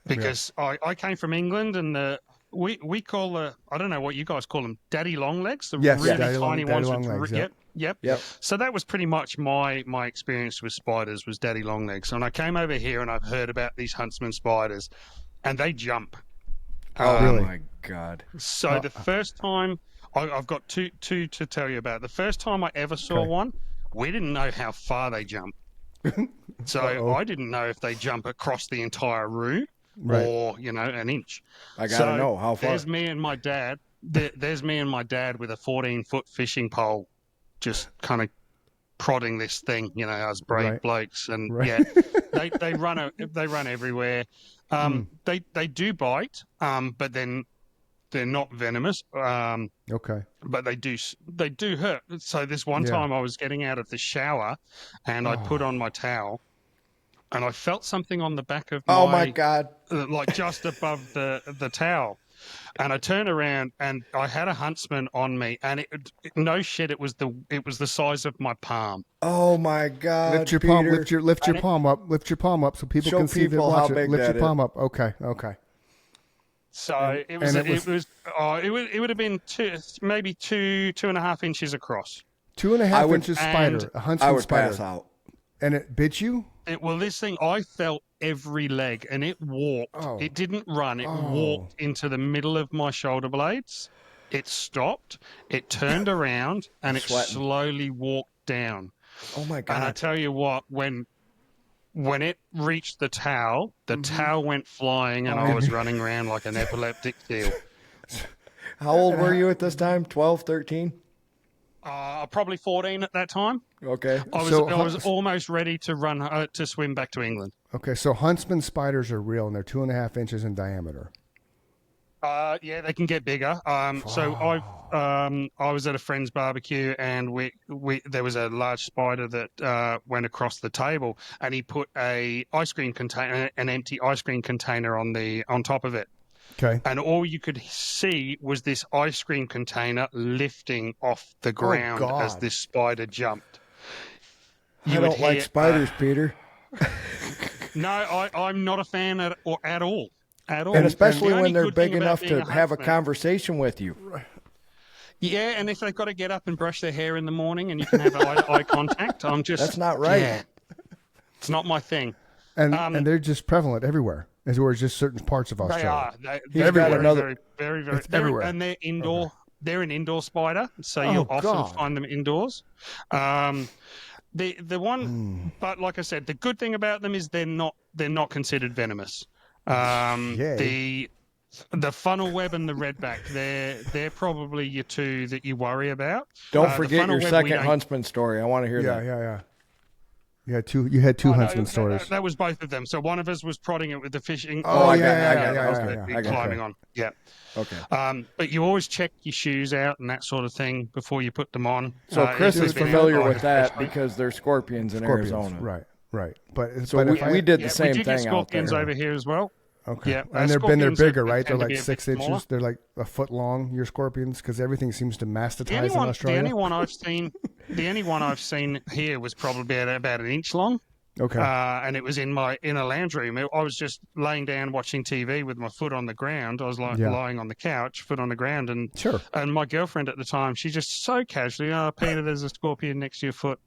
Because I came from England, and we call I don't know what you guys call them, daddy long legs, the Yes, really daddy tiny long ones. legs, yeah. Yep. So that was pretty much my experience with spiders, was daddy long legs. And I came over here and I've heard about these huntsman spiders, and they jump. Oh, Really? my God. So the first time, I've got two to tell you about. The first time I ever saw one, we didn't know how far they jump. So I didn't know if they jump across the entire room or, an inch. I got to know how far. There's me and my dad. There's me and my dad with a 14-foot fishing pole, just kind of prodding this thing, as brave Right. blokes. And Right. they run everywhere. They do bite, but then they're not venomous. Okay. But they do hurt. So this one time I was getting out of the shower, and I put on my towel, and I felt something on the back of Oh, my God. like just above the towel. And I turned around, and I had a huntsman on me, and no shit, it was the size of my palm. Oh, my God, Lift your Peter. palm. Lift your palm up. Lift your palm up so people Show can see that people how watch it. big Lift that your is. palm up. Okay. Okay. So it would have been maybe 2.5 inches across. 2.5 I would- inches spider. A huntsman I would spider. pass out. And it bit you? Well, this thing, I felt every leg, and it walked. Oh. It didn't run. It walked into the middle of my shoulder blades. It stopped. It turned around, and it Sweating. slowly walked down. Oh my And I God. tell you what, when it reached the towel went flying, and I was running around like an epileptic seal. How old were you at this time? 12, 13? Probably 14 at that time. Okay. I was almost ready to run to swim back to England. Okay, so huntsman spiders are real, and they're 2.5 inches in diameter. Yeah, they can get bigger. So I was at a friend's barbecue, and there was a large spider that went across the table, and he put an empty ice cream container on top of it. Okay. And all you could see was this ice cream container lifting off the ground God. as this spider jumped. I don't like spiders, Peter. No, I'm not a fan at all. At all. And especially the only when they're good thing big about enough being to have a huntsman- conversation with you. Yeah, and if they've got to get up and brush their hair in the morning and you can have eye contact, I'm just... That's not right. Yeah, it's not my thing. And they're just prevalent everywhere, as well as just certain parts of They Australia. are. He's They're got very, another- very, very... It's everywhere. And they're indoor. Okay. They're an indoor spider, so you'll often God. find them indoors. The one... But like I said, the good thing about them is they're not considered venomous. The funnel web and the redback, they're probably your two that you worry about. Don't forget funnel your web, we second don't- huntsman story. I want to hear Yeah, that. yeah. You had two huntsman stories. That was both of them. So one of us was prodding it with the fishing. Oh, I yeah, got it. yeah, Okay. yeah. I got it. Climbing on. Yeah. Okay. But you always check your shoes out and that sort of thing before you put them on. So Chris if is they've been familiar outside with that especially. because there's scorpions in Scorpions, Arizona. right. But So but we, if I- we did Yeah, the same we do get thing out there. scorpions over here as well. Okay. Yeah, and they're scorpions bigger, are- right? They're tend to like be a bit 6 smaller. inches. They're like a foot long. Your scorpions, because everything seems to mastatize in The Australia. only one I've seen here was probably about an inch long. Okay. And it was in a lounge room. I was just laying down watching TV with my foot on the ground. I was lying on the couch, foot on the ground, and Sure. And my girlfriend at the time, she just so casually, "Oh, Peter, there's a scorpion next to your foot."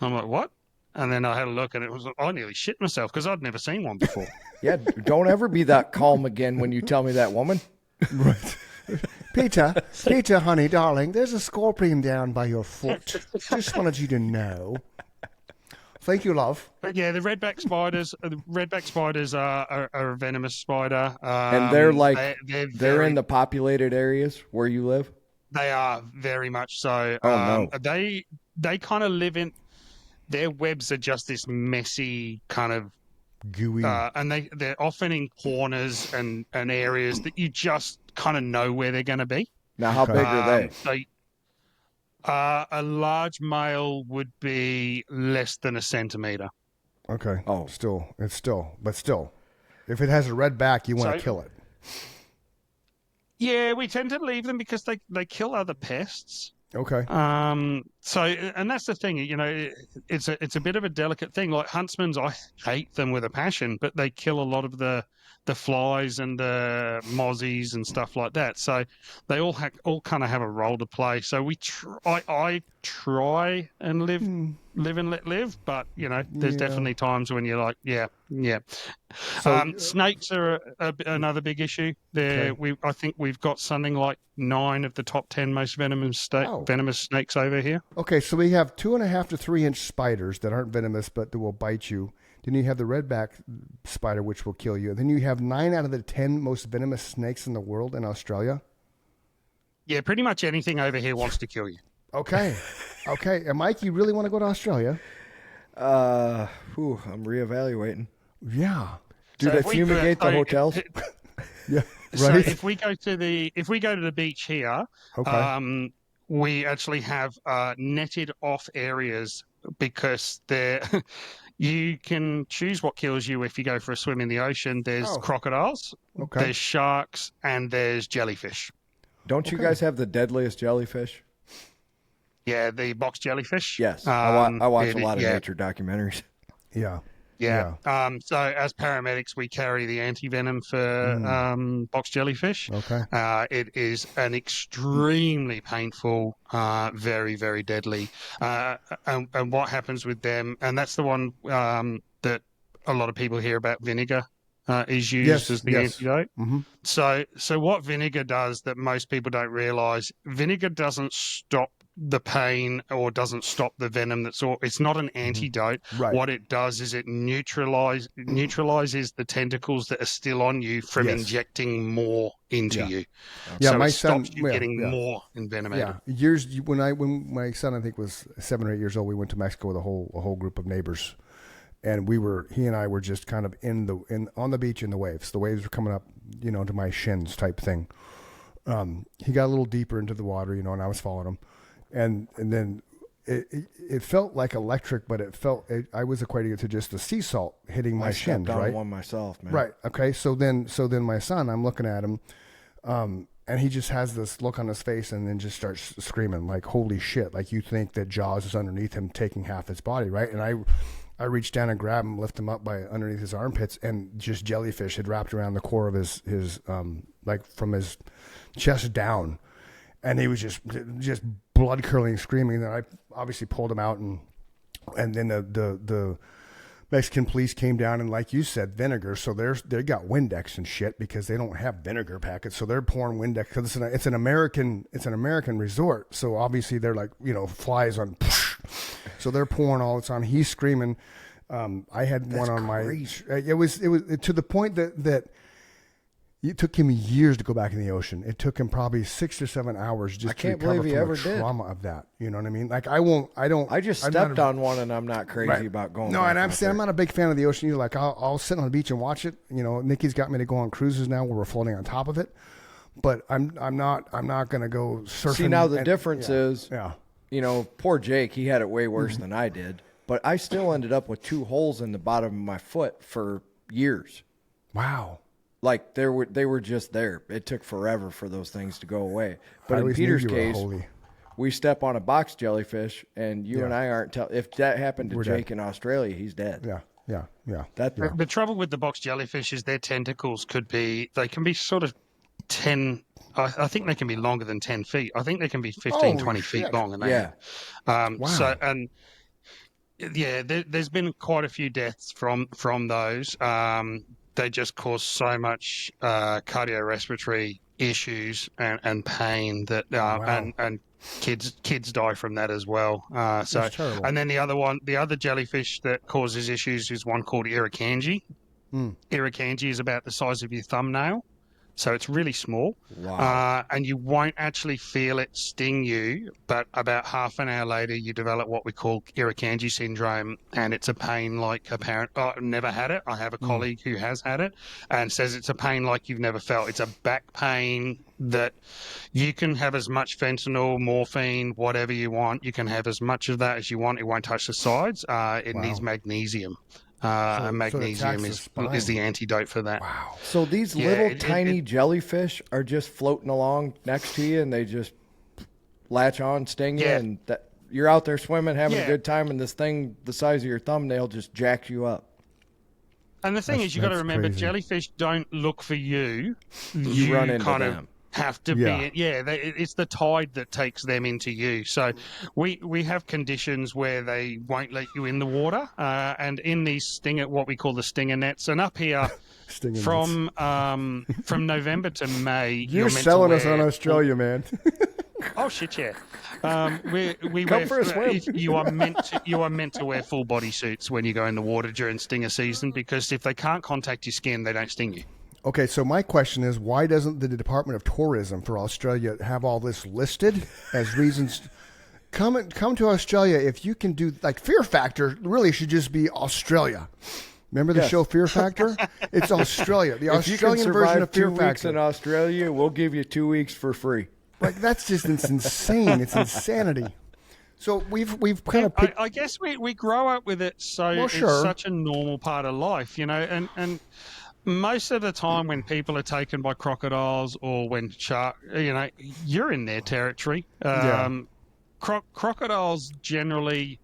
I'm like, "What?" And then I had a look, and I nearly shit myself because I'd never seen one before. Yeah, don't ever be that calm again when you tell me that, woman. Right. Peter, honey, darling, there's a scorpion down by your foot. Just wanted you to know. Thank you, love. But yeah, the redback spiders are a venomous spider. And they're like they're they're in the populated areas where you live. They are very much so. Oh, no. They kind of live in. Their webs are just this messy kind of Gooey. and they're often in corners and areas that you just kind of know where they're going to be. Now, how big are they? A large male would be less than a centimeter. Okay. Oh. Still. If it has a red back, you want to So- kill it. Yeah, we tend to leave them because they kill other pests. Okay. So, and that's the thing, it's a bit of a delicate thing. Like huntsmen's, I hate them with a passion, but they kill a lot of the flies and the mozzies and stuff like that. So they all kind of have a role to play. So I try and live and let live, but there's definitely times when you're like, yeah. So, snakes are another big issue. I think we've got something like 9 of the top 10 most venomous snakes over here. okay, so we have 2.5 to 3 inch spiders that aren't venomous, but that will bite you. Then you have the redback spider, which will kill you. Then you have 9 out of the 10 most venomous snakes in the world in Australia. Yeah, pretty much anything over here wants to kill you. Okay. And Mike, you really want to go to Australia? I'm reevaluating. Yeah. Do So they if we- fumigate the so- hotels? Yeah. So Right. if we go to the beach here, Okay. we actually have netted off areas because you can choose what kills you if you go for a swim in the ocean. There's crocodiles, Okay. there's sharks, and there's jellyfish. Don't you guys have the deadliest jellyfish? Yeah, the box jellyfish. Yes. I watch a lot of yeah. nature documentaries. Yeah. Yeah. So as paramedics, we carry the anti-venom for box jellyfish. Okay. It is an extremely painful, very, very deadly. And what happens with them, and that's the one that a lot of people hear about vinegar is used as the antidote. Mm-hmm. So what vinegar does that most people don't realize, vinegar doesn't stop the pain or doesn't stop the venom. It's not an antidote. Right. What it does is it neutralizes the tentacles that are still on you from injecting more into you. Yeah, so my it son stops you getting more envenomated. Yeah, when my son I think was 7 or 8 years old, we went to Mexico with a whole group of neighbors, and he and I were just kind of on the beach in the waves. The waves were coming up, to my shins type thing. He got a little deeper into the water, and I was following him. And then it felt like electric, but I was equating it to just the sea salt hitting my shins, right? I stepped on one myself, man. Right. Okay. So then my son, I'm looking at him, and he just has this look on his face, and then just starts screaming like, "Holy shit!" Like you think that Jaws is underneath him, taking half his body, right? And I reached down and grabbed him, lift him up by underneath his armpits, and just jellyfish had wrapped around the core of his like from his chest down. And he was just blood curdling, screaming. And I obviously pulled him out, and then the Mexican police came down, and like you said, vinegar. So they got Windex and shit because they don't have vinegar packets. So they're pouring Windex because it's an American resort. So obviously they're like flies on. So they're pouring all this on. He's screaming. I had one on crazy. It was to the point that. It took him years to go back in the ocean. It took him probably 6 or 7 hours just to recover from the trauma of that. You know what I mean? Like I just stepped on one, and I'm not crazy about going. No, and I'm not a big fan of the ocean either. Like I'll sit on the beach and watch it. Nikki's got me to go on cruises now where we're floating on top of it. But I'm not going to go surfing. See, now the difference is, yeah. Poor Jake, he had it way worse than I did. But I still ended up with 2 holes in the bottom of my foot for years. Wow. Like they were just there. It took forever for those things to go away. But in Peter's case, we step on a box jellyfish, and you and I aren't if that happened to Jake in Australia, he's dead. Yeah. The trouble with the box jellyfish is their tentacles can be sort of 10. I think they can be longer than 10 feet. I think they can be 15, 20 feet long. And wow. So there's been quite a few deaths from those. They just cause so much cardiorespiratory issues and pain that and kids die from that as well. And then the other jellyfish that causes issues is one called irukandji. Irukandji is about the size of your thumbnail. So it's really small. Wow. And you won't actually feel it sting you, but about half an hour later, you develop what we call Irukandji syndrome, and it's a pain like I've never had it. I have a colleague who has had it and says it's a pain like you've never felt. It's a back pain that you can have as much fentanyl, morphine, whatever you want. You can have as much of that as you want. It won't touch the sides. It needs magnesium. And magnesium is the antidote for that. Wow. So these little tiny jellyfish are just floating along next to you, and they just latch on, sting you, and you're out there swimming, having a good time, and this thing the size of your thumbnail just jacks you up. And the thing is, you got to remember, jellyfish don't look for you. You run into kind them. Of have to be it's the tide that takes them into you. So we have conditions where they won't let you in the water, and in these what we call the stinger nets, and up here from November to May you're selling us on Australia, man. Oh shit, yeah. We Come wear, for a swim. You are meant to wear full body suits when you go in the water during stinger season, because if they can't contact your skin, they don't sting you. Okay, so my question is, why doesn't the Department of Tourism for Australia have all this listed as reasons? Come to Australia if you can do, like, Fear Factor really should just be Australia. Remember the show Fear Factor? It's Australia, the Australian version of Fear 2 weeks Factor. in Australia, we'll give you 2 weeks for free. Like, it's insane. It's insanity. So we've kind of I guess we grow up with it, so it's such a normal part of life, and most of the time when people are taken by crocodiles or when you're in their territory. Crocodiles generally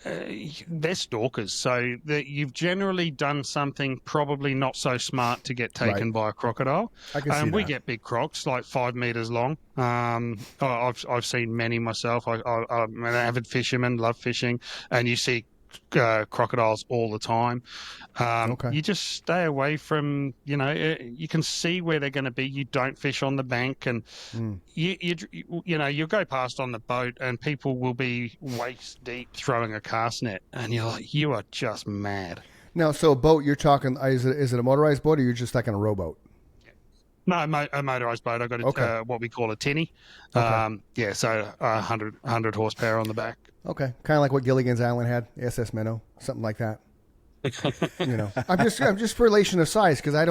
they're stalkers, so that you've generally done something probably not so smart to get taken by a crocodile. I can see We that. get big crocs, like 5 meters long. I've seen many myself. I'm an avid fisherman, love fishing, and you see crocodiles all the time. Okay. You just stay away from, you can see where they're going to be. You don't fish on the bank, and you'll go past on the boat, and people will be waist deep throwing a cast net, and you're like, you are just mad. Now, so a boat you're talking, is it a motorized boat or you're just like in a rowboat? No, a motorised boat. I've got what we call a tinny. Okay. So 100 horsepower on the back. Okay, kind of like what Gilligan's Island had, SS Minnow, something like that. I'm just for relation of size because I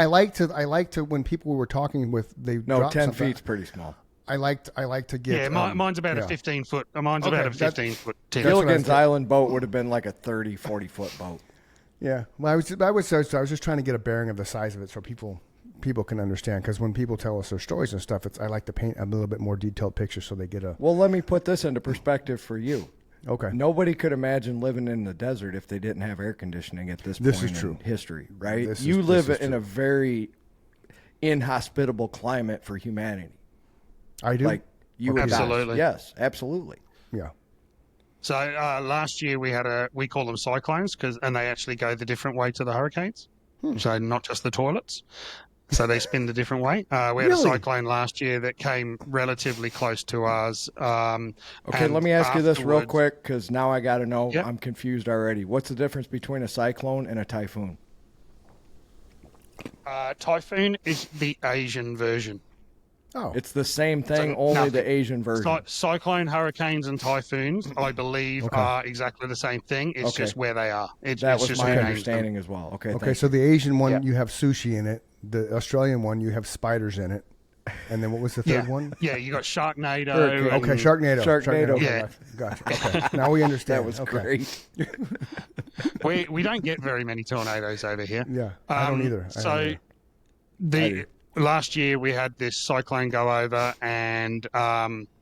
like to when people were talking with they No, dropped 10 something. feet's pretty small. I like to get mine's about a 15-foot. Mine's Okay, about a 15-foot tinny. That's what I Gilligan's thought. Island boat would have been like a 30, 40-foot boat. Yeah, well, I was just trying to get a bearing of the size of it so people can understand because when people tell us their stories and stuff, I like to paint a little bit more detailed picture so they get a Well, let me put this into perspective for you. okay. Nobody could imagine living in the desert if they didn't have air conditioning at this This point is true. in history, right? This You is live in true. a very inhospitable climate for humanity. I do. Like you Absolutely. Yes, absolutely. Yeah. So last year we call them cyclones and they actually go the different way to the hurricanes. So not just the toilets. So they spin the different way. We had a Really? cyclone last year that came relatively close to ours. Okay, let me ask you this real afterwards- quick because now I got to know. Yep. I'm confused already. What's the difference between a cyclone and a typhoon? Typhoon is the Asian version. Oh, It's the same thing, So only nothing. the Asian version. Cyclone, hurricanes, and typhoons, I believe, are exactly the same thing. It's Okay. just where they are. It's That was just my who names them. understanding as well. Okay, okay. thank So the Asian one Yeah. you have sushi in it. The Australian one you have spiders in it, and then what was the third one? Yeah, you got Sharknado. Hurricane. and- Okay, Sharknado. Sharknado. Okay, Yeah. gotcha. Okay, now we understand. That was Okay. great. We don't get very many tornadoes over here. Yeah, I don't either. I don't either. The last year we had this cyclone go over, and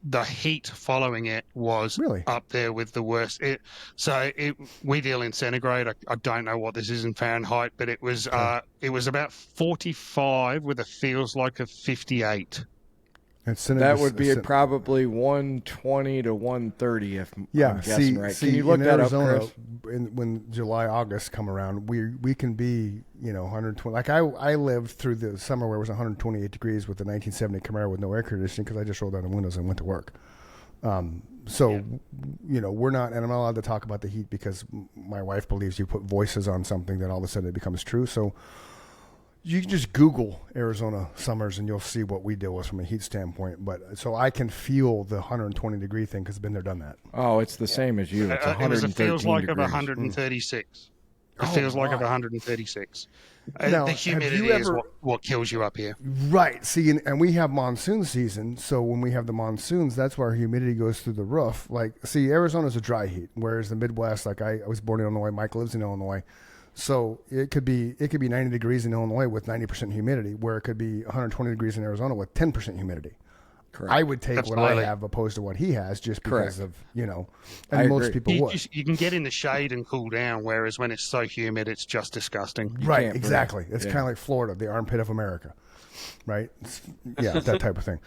the heat following it was Really? up there with the worst. We deal in centigrade. I don't know what this is in Fahrenheit, but it was about 45 with a feels like a 58. That would be probably 120 to 130 if Yeah, I'm guessing right. See, Can you look in that Arizona, up, Chris? when July, August come around, we can be 120. Like I lived through the summer where it was 128 degrees with the 1970 Camaro with no air conditioning because I just rolled down the windows and went to work. We're not, and I'm not allowed to talk about the heat because my wife believes you put voices on something that all of a sudden it becomes true. So you can just Google Arizona summers and you'll see what we deal with from a heat standpoint. But so I can feel the 120 degree thing because I've been there, done that. Oh, it's the same as you. It's It 113 feels like of degrees. 136. It Oh, feels like of my. 136. Now, The have humidity you is ever- what kills you up here. Right. See, and we have monsoon season. So when we have the monsoons, that's where our humidity goes through the roof. Like, see, Arizona's a dry heat, whereas the Midwest, like I was born in Illinois, Mike lives in Illinois. So it could be 90 degrees in Illinois with 90% humidity, where it could be 120 degrees in Arizona with 10% humidity. Correct. I would take what Absolutely. I have opposed to what he has just because Correct. of, I and most agree. people would. You can get in the shade and cool down, whereas when it's so humid, it's just disgusting. Right, can't breathe. exactly. It's Yeah. kind of like Florida, the armpit of America, right? Yeah, that type of thing.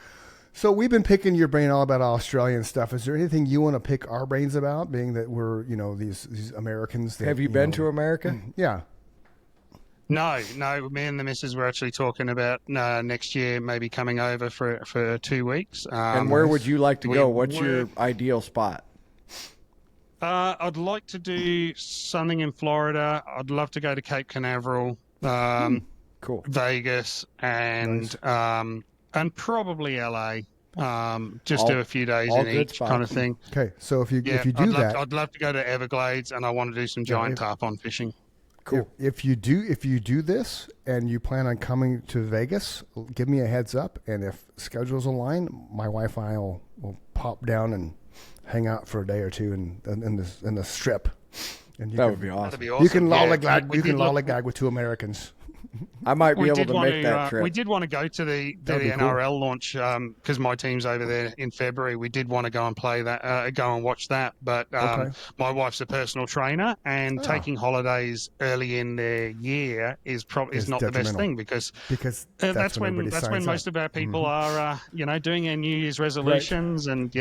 So we've been picking your brain all about Australian stuff. Is there anything you want to pick our brains about, being that we're these Americans? That, Have you been to America? Yeah. No, me and the missus were actually talking about next year maybe coming over for 2 weeks. And where would you like to we go? What's were- your ideal spot? I'd like to do something in Florida. I'd love to go to Cape Canaveral, Cool. Vegas, and probably LA. Just do a few days all in good each kind of spots. thing. Okay. So if you Yeah, do I'd that, I'd love to go to Everglades, and I want to do some giant if- tarpon fishing. Cool. if you do this and you plan on coming to Vegas, give me a heads up. And if schedules align, my wife and I will pop down and hang out for a day or two in the strip. And you That can- would be awesome. That'd be awesome. You can Yeah, lollygag. we You can did look- lollygag with two Americans. I might be We able did to want make to. that trip. We did want to go to the That'd be cool. NRL launch because my team's over there in February. We did want to go and play that, go and watch that. But Okay. my wife's a personal trainer, and Ah. taking holidays early in their year is Is not the best detrimental. thing because Because that's when everybody signs most up. of our people are doing their New Year's resolutions, and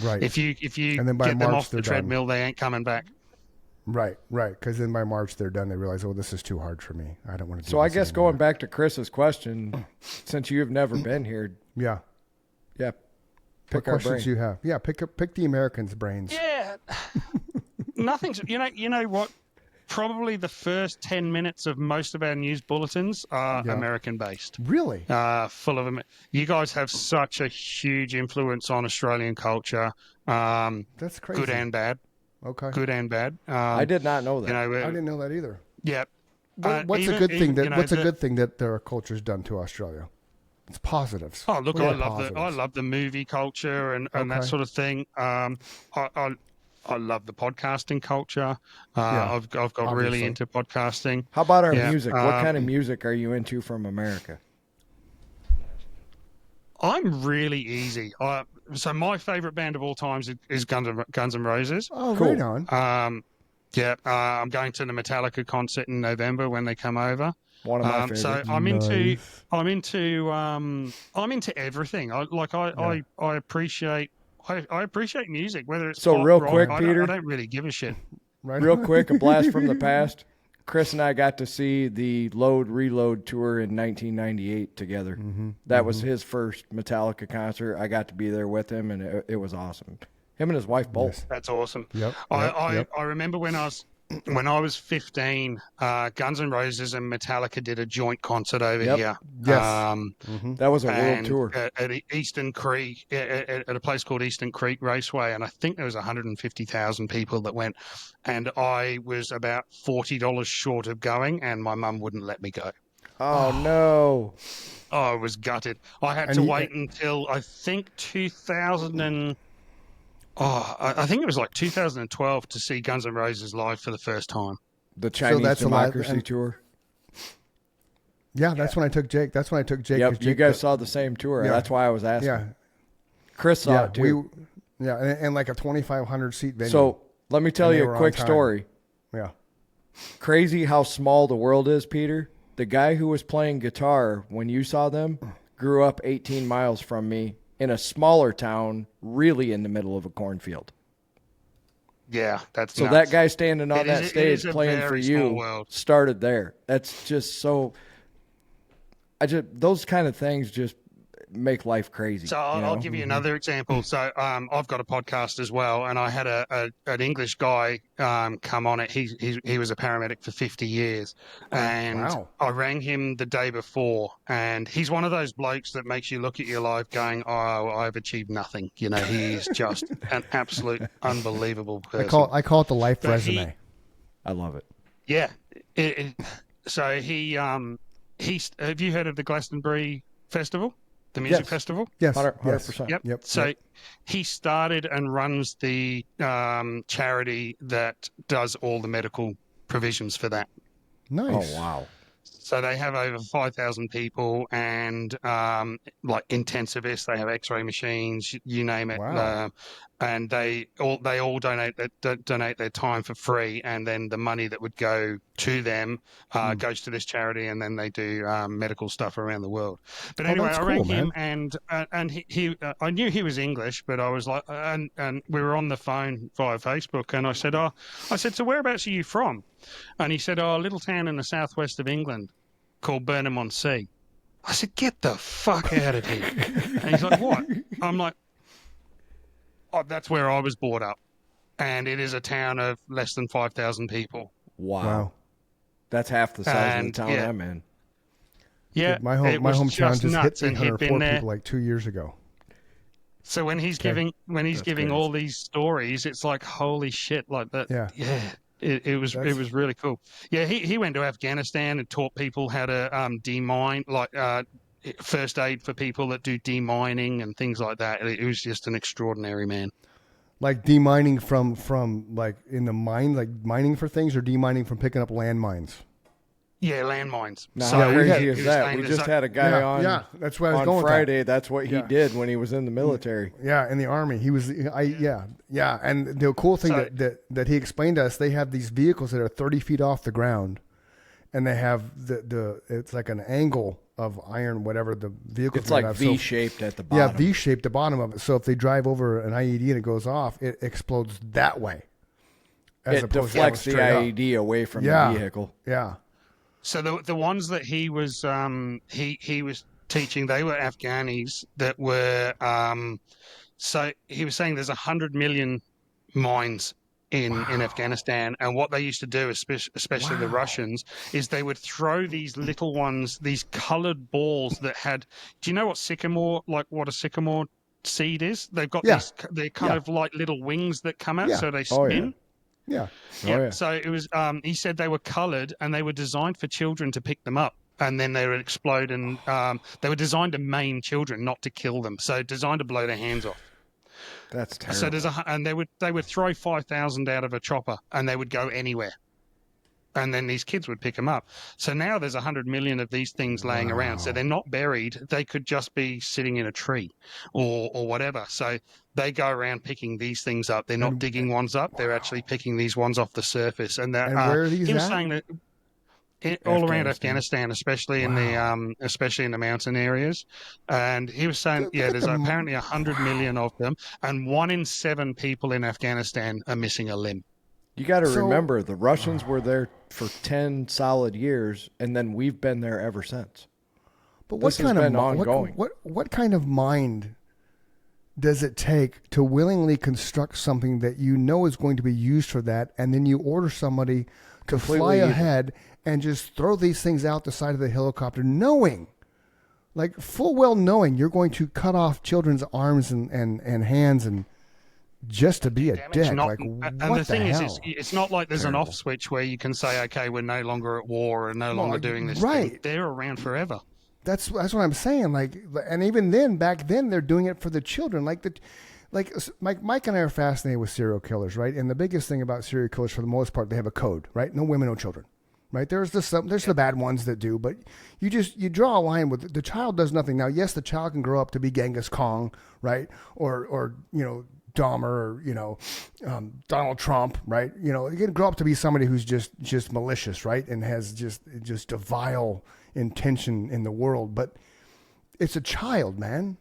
Right. if you And then by get them March, off the they're done. treadmill, they ain't coming back. Right. Because then by March they're done. They realize, oh, this is too hard for me. I don't want to do So I this guess anymore. going back to Chris's question, since you've never been here, Yeah. yeah, What pick our questions brain. you have? Yeah. Pick the Americans' brains. Yeah, nothing's. You know what? Probably the first 10 minutes of most of our news bulletins are Yeah. American based. Really? Full of them. You guys have such a huge influence on Australian culture, That's crazy. good and bad. Okay. Good and bad. I did not know that. You know, I didn't know that either. yeah. What's even- a good thing even, that you know, What's a the- good thing that their culture's done to Australia? It's positives. Oh, look, What are I the love positives? the movie culture and that Okay. sort of thing. I love the podcasting culture. Yeah, I've got obviously. really into podcasting. How about our Yeah, music? What kind of music are you into from America? I'm really easy. So my favorite band of all times is Guns N' Roses. Oh, Cool. right on. I'm going to the Metallica concert in November when they come over. One of my favorites. So I'm into everything. I appreciate music, whether it's So pop, real rock, quick, I Peter. don't really give a shit. Right Real on. quick, a blast from the past. Chris and I got to see the Load Reload tour in 1998 together. That was his first Metallica concert. I got to be there with him, and it was awesome. Him and his wife both. Yes. That's awesome. Yep, I yep. remember when I was 15, Guns N' Roses and Metallica did a joint concert over Yep. here. Yes. That was a world And tour. at Eastern Creek, at a place called Eastern Creek Raceway, and I think there was 150,000 people that went, and I was about $40 short of going, and my mum wouldn't let me go. Oh, no. Oh, I was gutted. I had And to you- wait until I think 2000 and I think it was like 2012 to see Guns N' Roses live for the first time. The Chinese that's a lot- Democracy and- tour. Yeah, that's when I took Jake. That's when I took Jake. 'cause Yep, you Jake guys saw the same tour. Yeah. That's why I was asking. Yeah, Chris saw yeah. it too. And like a 2,500 seat venue. So let me tell And they you were a on quick time. story. yeah. Crazy how small the world is, Peter. The guy who was playing guitar when you saw them grew up 18 miles from me in a smaller town, really in the middle of a cornfield. Yeah, that's So nuts. that guy standing on It that is- it stage is a playing for very small you world. started there. That's just so. Those kind of things just make life crazy. So I'll give you another example. So I've got a podcast as well, and I had an English guy come on it. He was a paramedic for 50 years, and Wow. I rang him the day before, and he's one of those blokes that makes you look at your life going, "Oh, I've achieved nothing." You know, he's just an absolute unbelievable person. I call it the life But he- resume. I love it. Yeah. So he have you heard of the Glastonbury Festival, the music Yes. festival? Yes. 100%. Yep. Yep, So yep. he started and runs the charity that does all the medical provisions for that. Nice. Oh wow. So they have over 5,000 people and like intensivists. They have X-ray machines, you name it. Wow. And they all donate their time for free, and then the money that would go to them goes to this charity, and then they do medical stuff around the world. But anyway, that's I rang cool, him, and he I knew he was English, but I was like, and we were on the phone via Facebook, and I said, so whereabouts are you from? And he said, a little town in the southwest of England called Burnham-on-Sea. I said, get the fuck out of here. And he's like, what? I'm like, oh, that's where I was brought up. And it is a town of less than 5,000 people. Wow. That's half the size And, of the town yeah. I'm in. Yeah, My it hometown was just hit nuts, and he'd 804 been there. people like 2 years ago. So when he's Okay. giving all these stories, it's like, holy shit, like that. Yeah. It was really cool. Yeah, he went to Afghanistan and taught people how to demine, like first aid for people that do demining and things like that. It was just an extraordinary man. Like demining from like in the mine, like mining for things, or demining from picking up landmines. Yeah, landmines. Now, So how we had- crazy is he was that? saying We there's just a- had a guy on, yeah, that's where I was on going with that. Friday. That's what he Yeah. did when he was in the military. Yeah, in the Army. He was, yeah. And the cool thing So- that he explained to us, they have these vehicles that are 30 feet off the ground, and they have it's like an angle of iron, whatever the vehicle. It's like V-shaped at the Yeah, bottom. V-shaped the bottom of it. So if they drive over an IED and it goes off, it explodes that way. It deflects the straight up. IED away from Yeah. the vehicle. Yeah. So the ones that he was he was teaching, they were Afghanis that were so he was saying there's 100 million mines in Afghanistan, and what they used to do, especially the Russians, is they would throw these little ones, these coloured balls that had. Do you know what a sycamore seed is? They've got Yeah. these. They're kind of like little wings that come out, Yeah. so they Oh, yeah. spin. Yeah. Yeah. So it was. He said they were coloured and they were designed for children to pick them up, and then they would explode. And they were designed to maim children, not to kill them. So designed to blow their hands off. That's terrible. So and they would throw 5,000 out of a chopper, and they would go anywhere. And then these kids would pick them up. So now there's 100 million of these things laying around. So they're not buried. They could just be sitting in a tree or whatever. So they go around picking these things up. They're not digging ones up. They're actually picking these ones off the surface. And And where are these he was at? saying that all around Afghanistan, especially in the mountain areas. And he was saying, Look at there's the- apparently 100 million of them, and 1 in 7 people in Afghanistan are missing a limb. You got to So- remember, the Russians were there for 10 solid years, and then we've been there ever since. But what This has kind of been ongoing. what kind of mind does it take to willingly construct something that you know is going to be used for that, and then you order somebody to fly Completely evil. ahead and just throw these things out the side of the helicopter, knowing, like full well knowing, you're going to cut off children's arms and hands and just to be a dick. Not- Like, and what the thing hell? is, it's not like there's an off switch where you can say, okay, we're no longer at war or no longer doing this right. thing. They're around forever. That's what I'm saying. Like, and even then, back then, they're doing it for the children. Mike and I are fascinated with serial killers, right? And the biggest thing about serial killers, for the most part, they have a code, right? No women, no children, right? There's the bad ones that do, but you draw a line with the child does nothing. Now, yes, the child can grow up to be Genghis Khan, right? Or Dahmer, or Donald Trump, right? You can grow up to be somebody who's just malicious, right? And has just a vile intention in the world, but it's a child, man.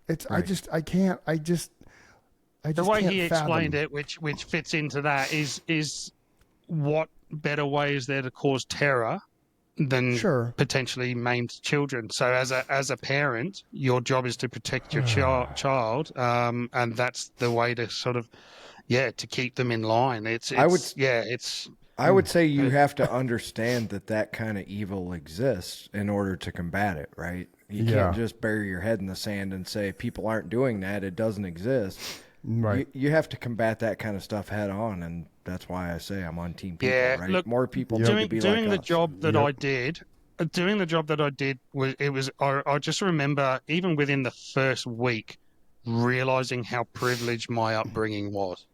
It's Right. I can't The way can't he fathom. explained it, which fits into that, is what better way is there to cause terror than Sure. potentially maimed children? So as a parent, your job is to protect your child, and that's the way to sort of to keep them in line. I would say you have to understand that kind of evil exists in order to combat it, right? You Yeah. can't just bury your head in the sand and say people aren't doing that. It doesn't exist. Right. You have to combat that kind of stuff head on, and that's why I say I'm on team people, Yeah, right? look, More people need to be doing like the us. job that I did. Doing the job that I did I just remember even within the first week realizing how privileged my upbringing was.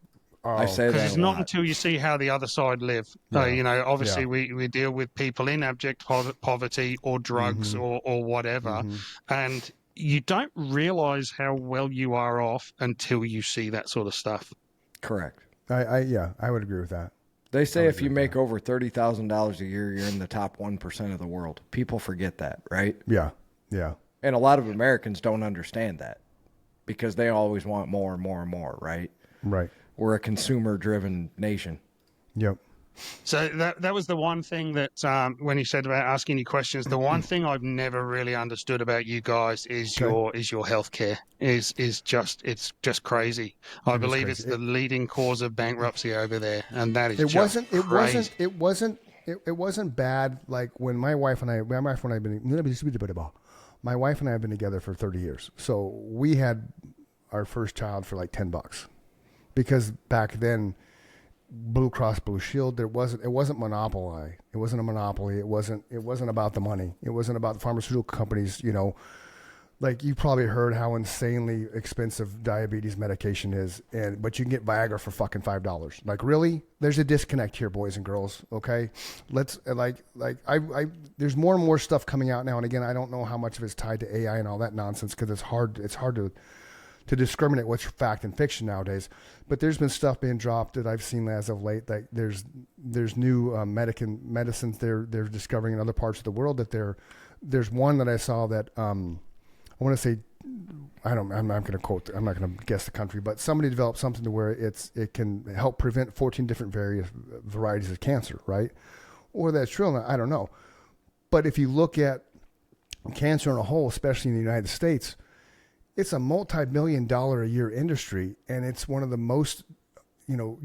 I say Because that it's a not lot. until you see how the other side live. Obviously we deal with people in abject poverty or drugs or whatever, and you don't realize how well you are off until you see that sort of stuff. Correct. I would agree with that. They say if you make over $30,000 a year, you're in the top 1% of the world. People forget that, right? Yeah. And a lot of Americans don't understand that because they always want more and more and more, right? Right. We're a consumer-driven nation. Yep. So that was the one thing that when you said about asking you questions, the one thing I've never really understood about you guys is your healthcare is just crazy. I believe it's the leading cause of bankruptcy over there, and that is crazy. It wasn't bad. Like when my wife and I have been together for 30 years. So we had our first child for like $10 because back then Blue Cross Blue Shield, it wasn't monopoly. It wasn't a monopoly. It wasn't about the money. It wasn't about the pharmaceutical companies, like you probably heard how insanely expensive diabetes medication is, but you can get Viagra for fucking $5. Like, really? There's a disconnect here, boys and girls. Okay, let's I there's more and more stuff coming out now, and again, I don't know how much of it's tied to AI and all that nonsense because it's hard to discriminate what's fact and fiction nowadays. But there's been stuff being dropped that I've seen as of late. That there's new medicines they're discovering in other parts of the world. There's one that I saw that I want to say, I'm not going to quote, I'm not going to guess the country, but somebody developed something to where it can help prevent 14 different varieties of cancer, right? Or that's true, I don't know. But if you look at cancer in a whole, especially in the United States, it's a multi-billion-dollar a year industry, and it's one of the most,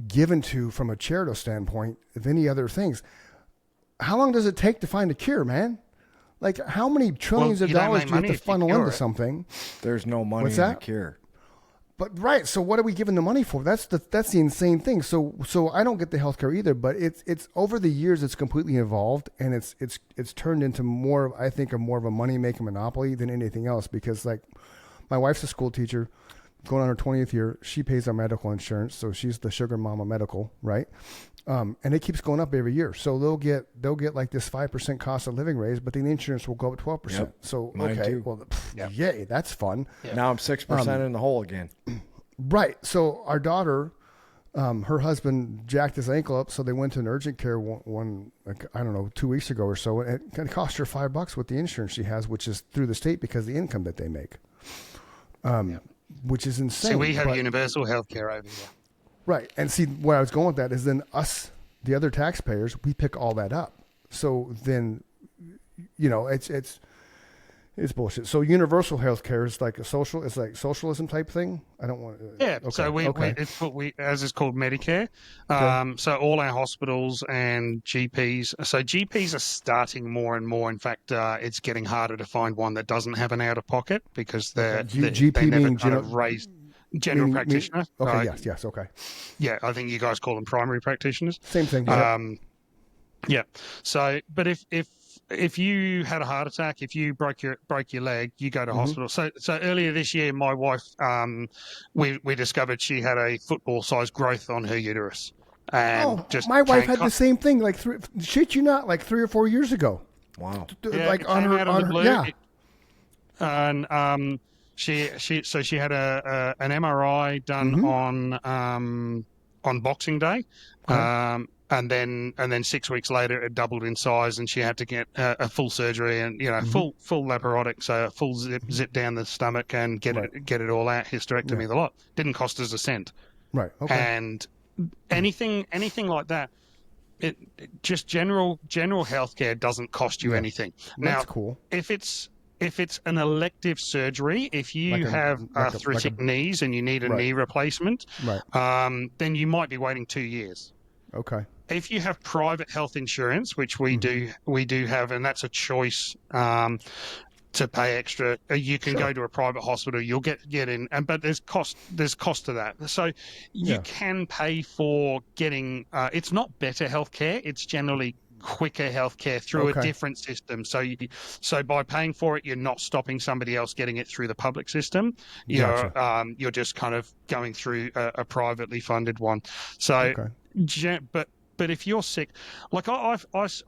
given to from a charitable standpoint of any other things. How long does it take to find a cure, man? Like, how many trillions of dollars do you have to funnel into something? There's no money What's in that? the cure. But right, so what are we giving the money for? That's the insane thing. So I don't get the healthcare either. But it's over the years it's completely evolved, and it's turned into more, I think, more of a money making monopoly than anything else. Because like, my wife's a school teacher, going on her 20th year. She pays our medical insurance, so she's the sugar mama medical, right? And it keeps going up every year. So they'll get like this 5% cost of living raise, but then the insurance will go up 12%. Yep. So Mine okay, too. well, yay, that's fun. Yeah. Now I'm 6% in the hole again. Right. So our daughter, her husband jacked his ankle up, so they went to an urgent care I don't know, 2 weeks ago or so. And it cost her $5 with the insurance she has, which is through the state because of the income that they make. Which is insane. So we have universal health care over here. Right. And see, where I was going with that is then us, the other taxpayers, we pick all that up. So then, it's bullshit. So universal health care is like it's like socialism type thing. I don't want to. Yeah. So it's what as is called Medicare. So all our hospitals and GPs. So GPs are starting more and more. In fact, it's getting harder to find one that doesn't have an out of pocket because GP they never meaning kind of raised. General practitioner. Okay. Yes. Okay. Yeah, I think you guys call them primary practitioners. Same thing. Yeah. So, but if you had a heart attack, if you broke your leg, you go to hospital. So earlier this year, my wife, we discovered she had a football-sized growth on her uterus, and my wife had the same thing. Like shit, you not like 3 or 4 years ago. Wow. Like on her. Yeah. And she had an MRI done on Boxing Day, and then 6 weeks later it doubled in size, and she had to get a full surgery and full laparotic, so a full zip down the stomach and get it all out, hysterectomy, the lot. Didn't cost us a cent. Right. Okay. And anything like that. It just general healthcare doesn't cost you anything. That's now, cool. If it's an elective surgery, if you have arthritic knees and you need a knee replacement, then you might be waiting 2 years. Okay. If you have private health insurance, which we do have, and that's a choice to pay extra, you can go to a private hospital. You'll get in, but there's cost to that. So you can pay for getting. It's not better healthcare. It's generally quicker healthcare through a different system. So by paying for it, you're not stopping somebody else getting it through the public system. You're just kind of going through a privately funded one. So, but if you're sick, like I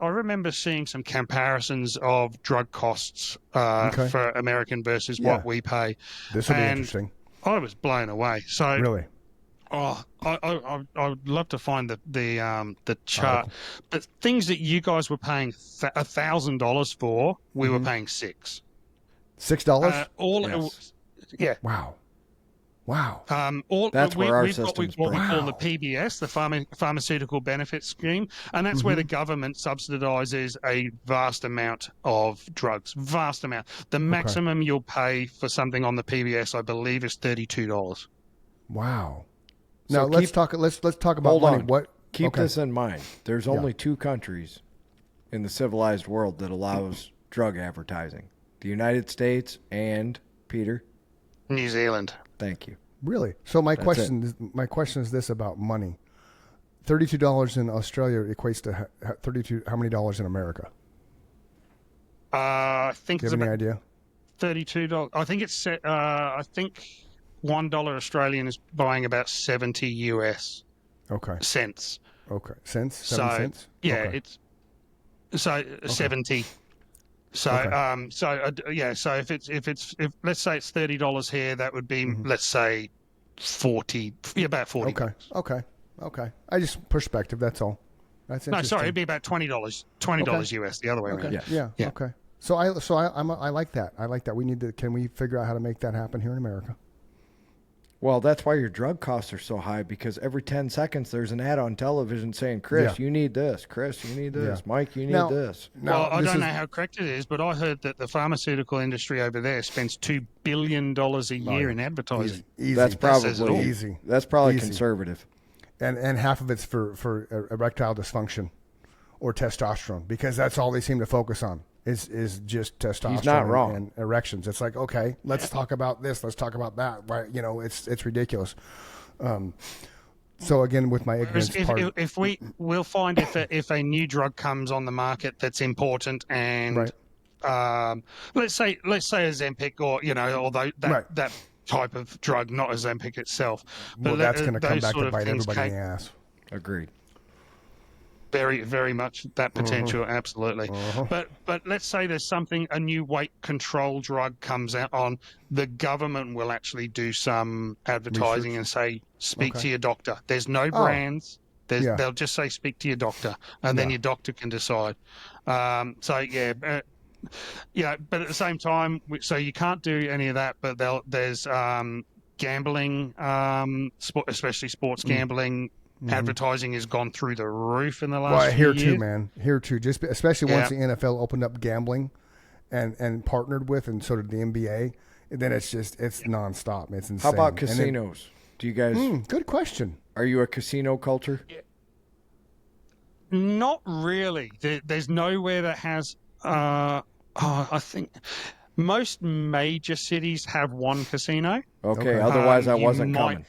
remember seeing some comparisons of drug costs for American versus what we pay. This will be interesting. I was blown away. So really. Oh, I would love to find the chart, but things that you guys were paying $1,000 for, we were paying $6. $6? Yeah. Wow. That's where our system's we've got what we call the PBS, the Pharmaceutical Benefits Scheme, and that's where the government subsidizes a vast amount of drugs. Vast amount. The maximum you'll pay for something on the PBS, I believe, is $32. Wow. So now let's talk about money. What? Keep this in mind. There's only 2 countries in the civilized world that allows drug advertising: the United States and Peter, New Zealand. Thank you. Really? So my question is this about money: $32 in Australia equates to 32. How many dollars in America? I think Do you have any idea? $32. I think it's set. I think $1 Australian is buying about 70 US Okay. cents. Okay. Cents? So 7 cents? yeah, Okay. it's so 70. So Okay. so if let's say it's $30 here, that would be let's say 40, about 40. Okay. Okay. Okay. I just perspective. That's all. That's No, interesting. sorry, it'd be about $20. $20 US the other way Okay. around. Yeah. Yeah. Okay. So I like that. I like that. We need to. Can we figure out how to make that happen here in America? Well, that's why your drug costs are so high, because every 10 seconds there's an ad on television saying, Chris, Yeah. you need this. Chris, you need this. Yeah. Mike, you need Now- this. Well, I this don't is- know how correct it is, but I heard that the pharmaceutical industry over there spends $2 billion a year in advertising. Easy. That's says it all. probably Easy. That's probably Easy. conservative. And half of it's for erectile dysfunction or testosterone, because that's all they seem to focus on is just testosterone. He's not wrong. And erections. It's like, okay, let's talk about this, let's talk about that. Why, it's ridiculous. So again, with my ignorance Whereas part, we'll find if a new drug comes on the market that's important, and Right. let's say Ozempic, or that type of drug, not Ozempic itself. well, that's going to come those back sort to of bite things everybody in came- the ass. Agreed. Very, very much that potential, absolutely. But let's say there's a new weight control drug comes out on, the government will actually do some advertising and say, speak to your doctor. There's no brands. Yeah. They'll just say, speak to your doctor, and then your doctor can decide. But at the same time, so you can't do any of that, but there's gambling, especially sports gambling. Advertising has gone through the roof in the last Well, few here years. too, man. Here too. Just especially once Yeah. the NFL opened up gambling, and partnered with, and so did the NBA. And then it's nonstop. It's insane. How about And then- casinos? Do you guys, good question. are you a casino culture? Not really. There's nowhere that has. I think most major cities have one casino. Okay, Okay. otherwise I You wasn't might- coming.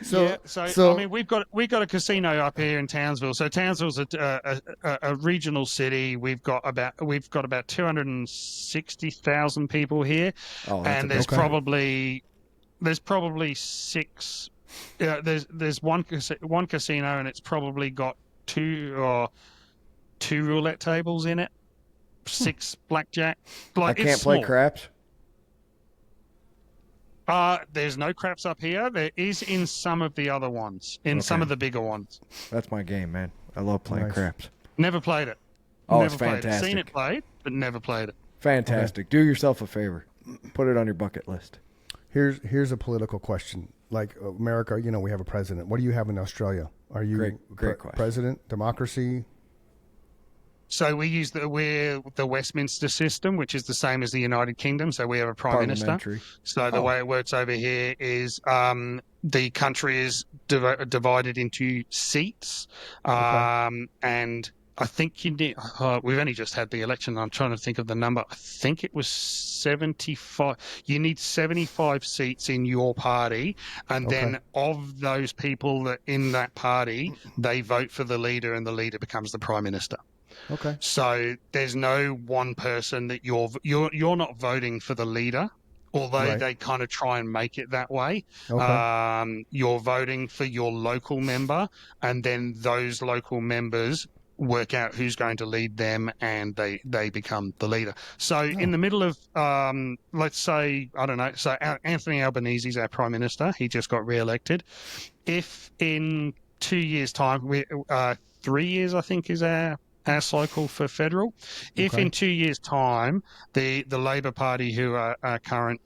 So I mean, we've got a casino up here in Townsville. So Townsville's a regional city. We've got about 260,000 people here, Oh, that's and a there's big- probably six. There's one casino, and it's probably got two roulette tables in it, 6 blackjack. I Like, can't it's play small. craps. There's no craps up here. There is in some of the other ones, in some Okay. of the bigger ones. That's my game, man. I love playing Nice. craps. Never played it. Oh, never it's played it. Seen fantastic. it played, but never played it. Fantastic. Do yourself a favor. Put it on your bucket list. Here's a political question. Like America, we have a president. What do you have in Australia? Are you Great question. president, democracy? So we use the Westminster system, which is the same as the United Kingdom. So we have a prime minister. Parliamentary. So the way it works over here is the country is divided into seats, and I think you need. We've only just had the election. I'm trying to think of the number. I think it was 75. You need 75 seats in your party, and then of those people that in that party, they vote for the leader, and the leader becomes the prime minister. Okay. So there's no one person that you're not voting for the leader, although Right. they kind of try and make it that way. Okay. You're voting for your local member, and then those local members work out who's going to lead them, and they become the leader. So in the middle of, let's say, I don't know, so Anthony Albanese is our prime minister. He just got re-elected. If in 2 years' time, 3 years, I think, is our cycle for federal. If in 2 years' time, the Labor Party, who are our current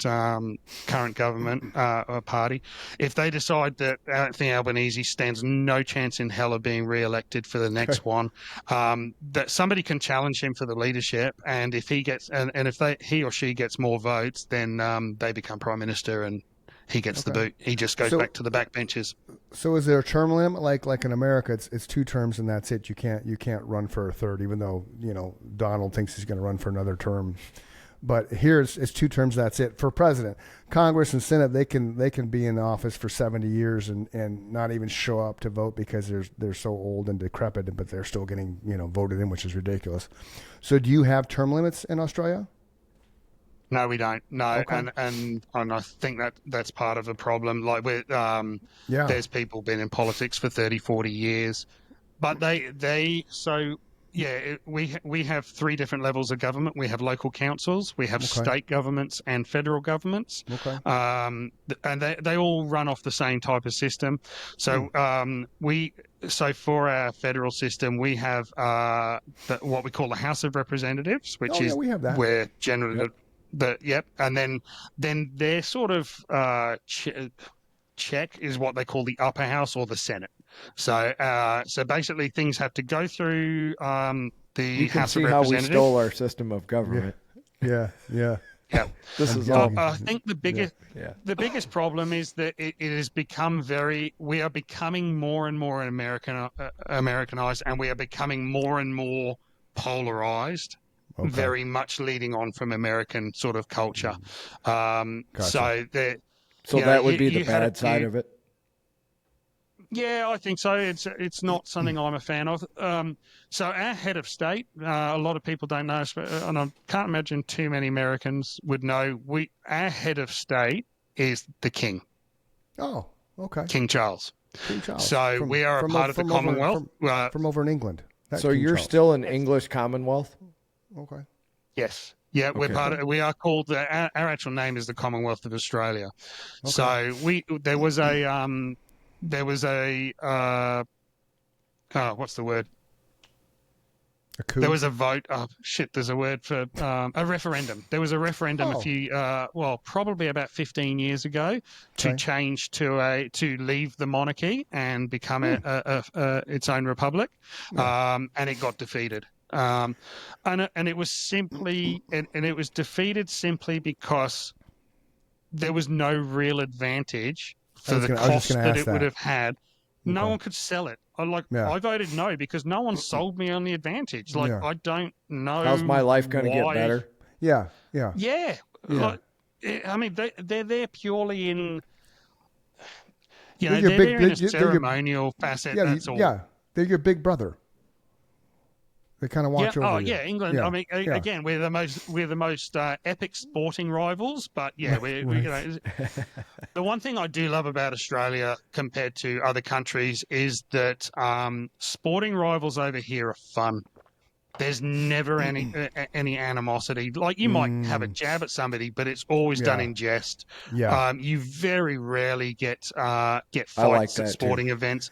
government party, if they decide that Anthony Albanese stands no chance in hell of being re-elected for the next one, that somebody can challenge him for the leadership, and if he gets and if he or she gets more votes, then they become prime minister and he gets the boot. He just goes back to the backbenches. So is there a term limit? Like in America, it's 2 terms and that's it. You can't run for a third, even though Donald thinks he's going to run for another term. But here it's 2 terms. That's it for president. Congress and Senate, they can be in office for 70 years and not even show up to vote because they're so old and decrepit, but they're still getting voted in, which is ridiculous. So do you have term limits in Australia? No, we don't. No, Okay. and I think that's part of the problem. Like there's people been in politics for 30, 40 years, but we have 3 different levels of government. We have local councils, we have state governments, and federal governments. Okay. And they all run off the same type of system. So for our federal system, we have what we call the House of Representatives, which is we have that. where generally and then their sort of check is what they call the upper house or the Senate. So basically things have to go through the You can House see of how we Representatives. stole our system of government. Yeah. Yeah. This is So all. I think the biggest Yeah. the biggest problem is that it has become we are becoming more and more Americanized, and we are becoming more and more polarized. Okay. Very much leading on from American sort of culture. Gotcha. So that would be the bad side of it. Yeah, I think so. It's not something I'm a fan of. So our head of state, a lot of people don't know, and I can't imagine too many Americans would know. Our head of state is the King. Oh, okay. King Charles. King Charles. So we are a part of the Commonwealth. From over in England. So you're still an English Commonwealth? Okay. Yes. Yeah, we're Okay. part of. We are called. Our actual name is the Commonwealth of Australia. Okay. So there was a what's the word? A coup. There was a vote. Oh shit! There's a word for a referendum. There was a referendum probably about 15 years ago to change to leave the monarchy and become its own republic, and it got defeated. And it was simply and it was defeated simply because there was no real advantage for the cost that it would have had. No one could sell it. I voted no because no one sold me on the advantage. I don't know. How's my life going to get better? Yeah. I mean, they're there purely in, They're they're there in a ceremonial facet. That's all. Yeah, they're your big brother. They kind of watch over you. Oh yeah, England. Yeah. I mean, again, we're the most epic sporting rivals. But yeah, we the one thing I do love about Australia compared to other countries is that sporting rivals over here are fun. There's never any animosity. Like you might have a jab at somebody, but it's always done in jest. Yeah. You very rarely get fights like at that sporting events.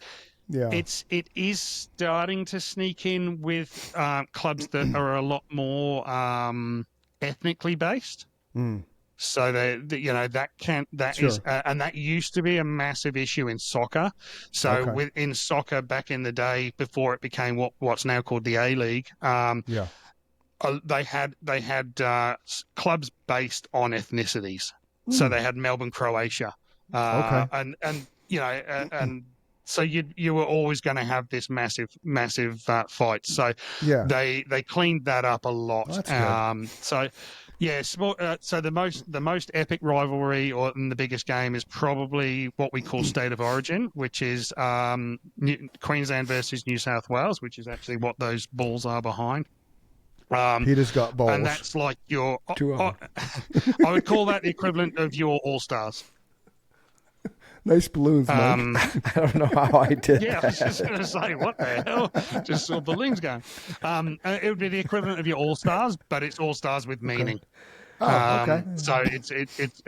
Yeah. It is starting to sneak in with clubs that are a lot more ethnically based. So and that used to be a massive issue in soccer. So in soccer back in the day, before it became what's now called the A-League, they had clubs based on ethnicities. So they had Melbourne, Croatia, and so you were always going to have this massive fight. So they cleaned that up a lot. So the most epic rivalry and the biggest game is probably what we call State of Origin, which is Queensland versus New South Wales, which is actually what those balls are behind. Peter's got balls, and that's like your. I would call that the equivalent of your All Stars. Nice balloons, Mike. I don't know how I did Yeah, that. I was just going to say, what the hell? Just saw balloons going. It would be the equivalent of your All Stars, but it's All Stars with meaning. Okay. So it's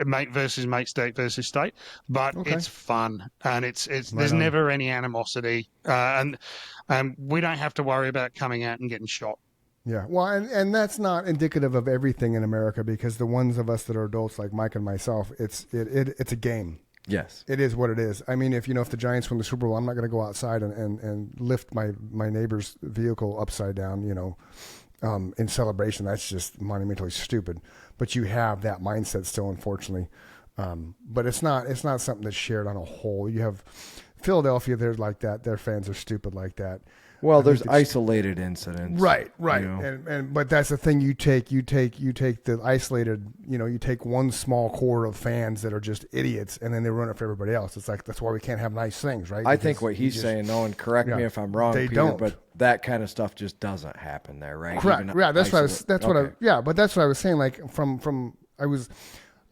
mate versus mate, state versus state, but it's fun and it's there's never any animosity, and we don't have to worry about coming out and getting shot. Yeah, well, and that's not indicative of everything in America, because the ones of us that are adults like Mike and myself, it's a game. Yes. It is what it is. I mean, if the Giants win the Super Bowl, I'm not going to go outside and lift my neighbor's vehicle upside down, in celebration. That's just monumentally stupid. But you have that mindset still, unfortunately. But it's not something that's shared on a whole. You have Philadelphia, they're like that. Their fans are stupid like that. Well, I think there's it's- isolated incidents. Right. you know. And but that's the thing. You take the isolated. You take one small core of fans that are just idiots, and then they run it for everybody else. It's like that's why we can't have nice things, right? I Because think what you he's just- saying, though, and correct me Yeah, if I'm wrong, they Peter, don't. but that kind of stuff just doesn't happen there, right? Correct. Even Yeah, that's what I was. isolate- That's what I. okay. Yeah, but that's what I was saying. Like from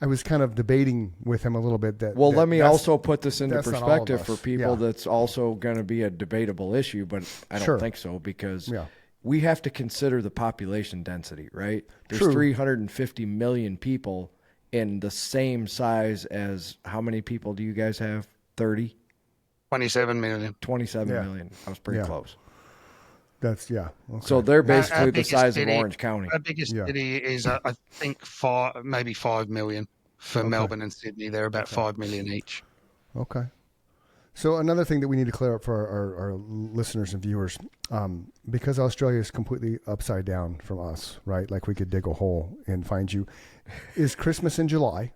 I was kind of debating with him a little bit that. Well, that let me that's- also put this into that's not all of perspective for us. people. Yeah. That's also going to be a debatable issue, but I don't Sure. think so because Yeah. we have to consider the population density, right? There's True. 350 million people in the same size as how many people do you guys have? 30? 27 million. 27 Yeah. million. I was pretty Yeah. close. That's okay. So they're Our basically the biggest size city- of Orange County. Our biggest Yeah. city is, I think, maybe 5 million for Melbourne and Sydney. They're about 5 million each. Okay. So another thing that we need to clear up for our listeners and viewers, because Australia is completely upside down from us, right? Like we could dig a hole and find you. Is Christmas in July?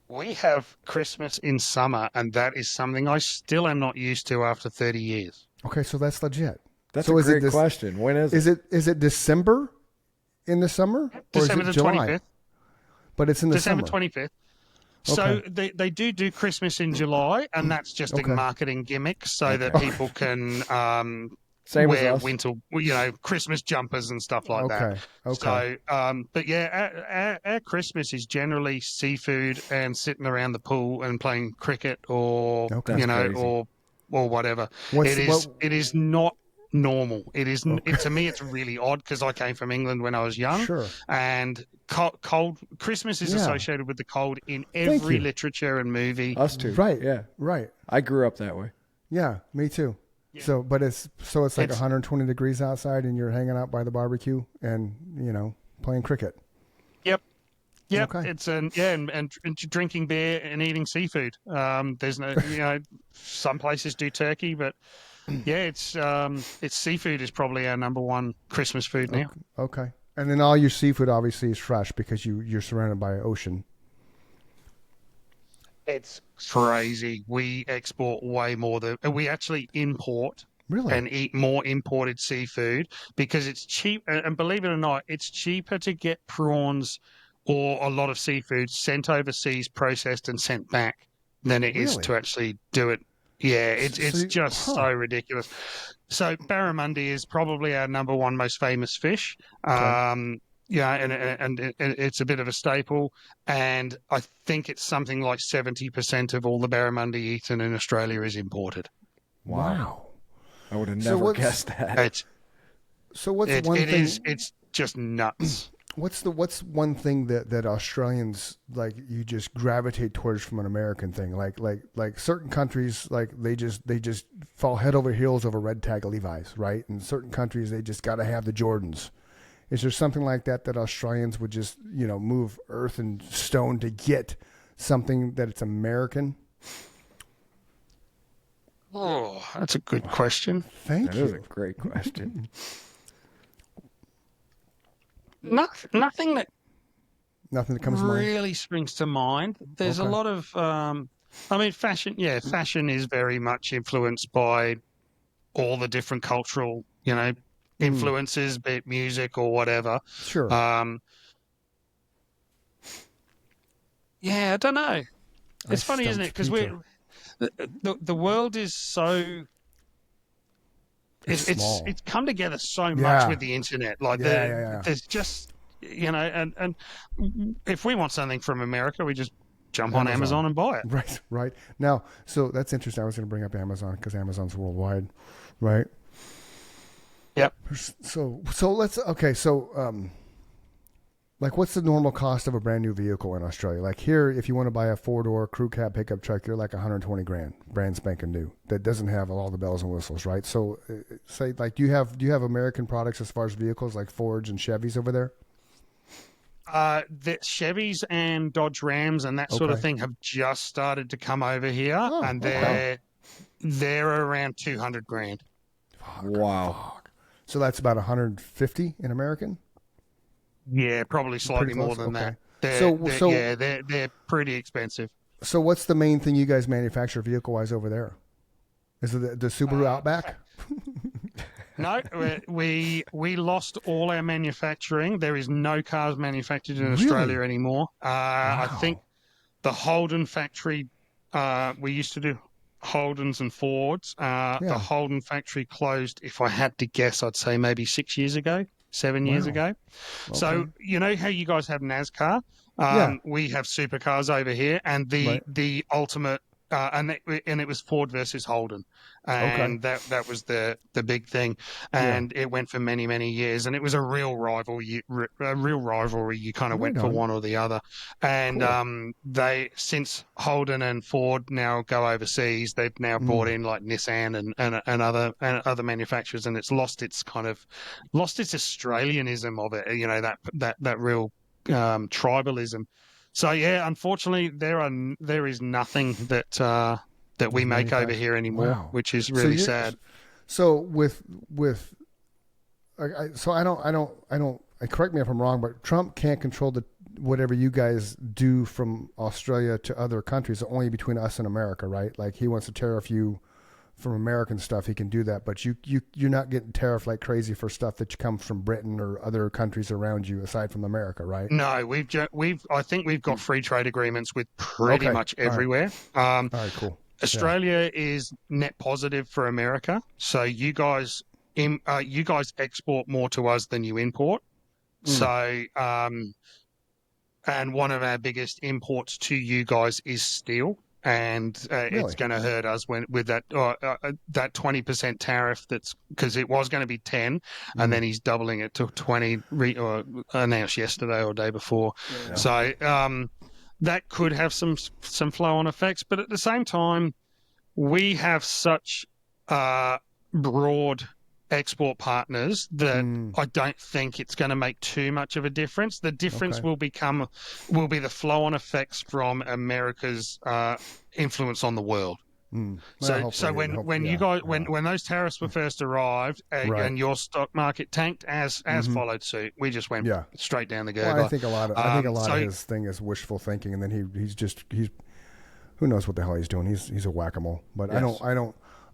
We have Christmas in summer, and that is something I still am not used to after 30 years. Okay, so that's legit. That's so a is it great this- question. When is it? Is it December in the summer? December or is the it July? 25th. But it's in the December summer. 25th. So Okay. they do Christmas in July, and that's just Okay. a marketing gimmick so that people can Same as wear us. winter, Christmas jumpers and stuff like Okay. that. Okay. So, but yeah, our Christmas is generally seafood and sitting around the pool and playing cricket or Okay. That's crazy. or whatever. What's- It is not normal. It is to me it's really odd because I came from England when I was young. Sure. And cold Christmas is Yeah. associated with the cold in Thank every you. literature and movie. Us too. Right. Yeah. Right. I grew up that way. Yeah, me too. So, but it's like It's- 120 degrees outside, and you're hanging out by the barbecue and playing cricket. Yep. Okay. It's and drinking beer and eating seafood. There's no, some places do turkey, but yeah, it's seafood is probably our number one Christmas food now. Okay. And then all your seafood obviously is fresh because you're surrounded by ocean. It's crazy. We export way more than we actually import Really? and eat more imported seafood because it's cheap. And believe it or not, it's cheaper to get prawns or a lot of seafood sent overseas, processed and sent back than it is Really? to actually do it. Yeah, it's So you- just huh. so ridiculous. So barramundi is probably our number one most famous fish. Yeah, and it's a bit of a staple, and I think it's something like 70% of all the barramundi eaten in Australia is imported. Wow. I would have So never what's- guessed that. It's So what's it, one it thing? is it's just nuts. What's one thing that Australians like you just gravitate towards from an American thing? Like certain countries like they just fall head over heels over red tag Levi's, right? And certain countries they just got to have the Jordans. Is there something like that Australians would just move earth and stone to get something that it's American? Oh, that's a good question. Thank That is a you. great question. Nothing that Nothing that comes to mind. really springs to mind. There's Okay. a lot of, fashion. Yeah, fashion is very much influenced by all the different cultural, influences, be it music or whatever. Sure. Yeah, I don't know. It's funny, isn't it? stumped Because Peter. the world is so. It's small. It's come together so much Yeah. with the internet. Like Yeah. there's just and if we want something from America, we just jump on Amazon and buy it. Right. Now, so that's interesting. I was going to bring up Amazon because Amazon's worldwide, right? Yep. So let's like what's the normal cost of a brand new vehicle in Australia? Like here, if you want to buy a 4-door crew cab pickup truck, you're like 120 grand, brand spanking new. That doesn't have all the bells and whistles, right? So, say like, do you have American products as far as vehicles like Fords and Chevys over there? The Chevys and Dodge Rams and that sort of Okay. thing have just started to come over here, Oh, and okay. they're around 200 grand. Wow. So that's about 150 in American. Yeah, probably slightly Pretty more close? than Okay. they're pretty expensive. So what's the main thing you guys manufacture vehicle wise over there? Is it the Subaru Outback? No, we lost all our manufacturing. There is no cars manufactured in Really? Australia anymore. I think the Holden factory, we used to do Holdens and Fords. The Holden factory closed, if I had to guess, I'd say maybe 6 years ago, 7 years ago. So, you know how you guys have NASCAR? We have supercars over here, and the ultimate, and it was Ford versus Holden, and that was the big thing, and it went for many, many years, and it was a real rivalry. You kind of went for one or the other, and they, since Holden and Ford now go overseas, they've now brought in like Nissan and other manufacturers, and it's lost its Australianism of it. You know, that real tribalism. So yeah, unfortunately, there is nothing that we make over here anymore, which is really sad. So I don't. Correct me if I'm wrong, but Trump can't control whatever you guys do from Australia to other countries. Only between us and America, right? Like he wants to tariff you from American stuff, he can do that, but you're not getting tariffed like crazy for stuff that comes from Britain or other countries around you aside from America, right? No, I think we've got free trade agreements with pretty much everywhere. All right, cool. Australia is net positive for America, so you guys export more to us than you import. So, and one of our biggest imports to you guys is steel. And it's going to hurt us with that 20% tariff. That's because it was going to be 10, and then he's doubling it to 20. Announced yesterday or day before. Yeah. So that could have some flow-on effects. But at the same time, we have such broad export partners that I don't think it's going to make too much of a difference. The difference will be the flow-on effects from America's influence on the world. So when those tariffs were first arrived and your stock market tanked as followed suit, we just went straight down the gurgler. Well, I think a lot of his thing is wishful thinking, and then he's who knows what the hell he's doing. He's a whack-a-mole. But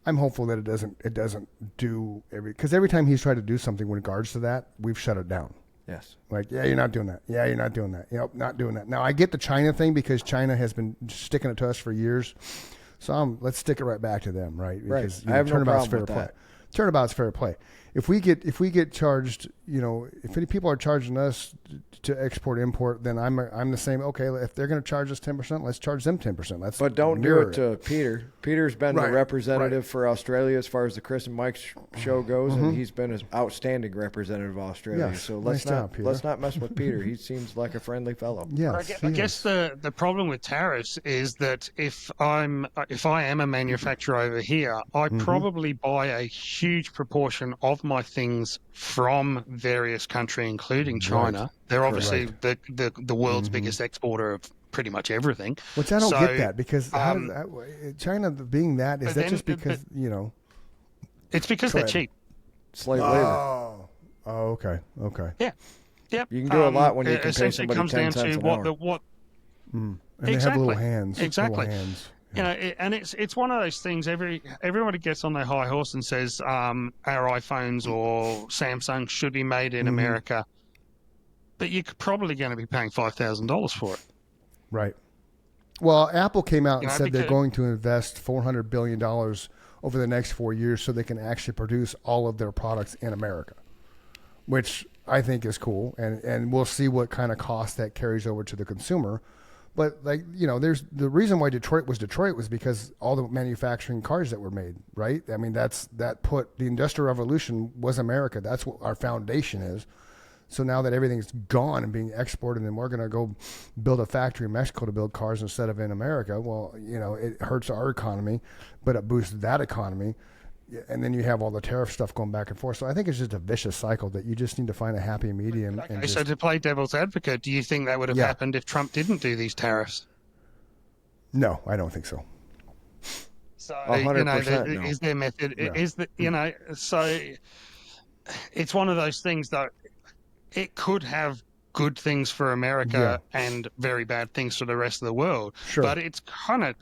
I'm hopeful that it doesn't do because every time he's tried to do something with regards to that, we've shut it down. Yes. Like, you're not doing that. Yeah, you're not doing that. Yep, not doing that. Now, I get the China thing because China has been sticking it to us for years. So let's stick it right back to them, right? Because I have no problem with that. Turnabout's fair play. If we get charged, if any people are charging us to export import, then I'm the same. Okay, if they're going to charge us 10%, let's charge them 10%. But don't do it to Peter. Peter's been the representative for Australia as far as the Chris and Mike show goes, and he's been an outstanding representative of Australia. Yes. So let's not mess with Peter. He seems like a friendly fellow. Yes, I guess the problem with tariffs is that if I am a manufacturer over here, I probably buy a huge proportion of my things from various countries, including China. Right. They're obviously the world's biggest exporter of pretty much everything. Which I don't get that because China being that, is that just because, It's because they're cheap. Slave labor. Oh, okay. Yeah. Yep. You can do a lot when you can pay somebody 10 cents an hour. And they have little hands. Exactly. Little hands. And it's one of those things. Everybody gets on their high horse and says our iPhones or Samsung should be made in America, but you're probably going to be paying $5,000 for it. Right. Well, Apple came out and said they're going to invest $400 billion over the next 4 years so they can actually produce all of their products in America, which I think is cool, and we'll see what kind of cost that carries over to the consumer. But there's the reason why Detroit was because all the manufacturing cars that were made, right? I mean, that put the Industrial Revolution was America. That's what our foundation is. So now that everything's gone and being exported, and we're going to go build a factory in Mexico to build cars instead of in America. Well, it hurts our economy, but it boosts that economy. And then you have all the tariff stuff going back and forth. So I think it's just a vicious cycle that you just need to find a happy medium. Okay, so to play devil's advocate, do you think that would have happened if Trump didn't do these tariffs? No, I don't think so. So 100% no. Is their method? No. Is that so? It's one of those things that it could have good things for America and very bad things for the rest of the world. Sure. But it's going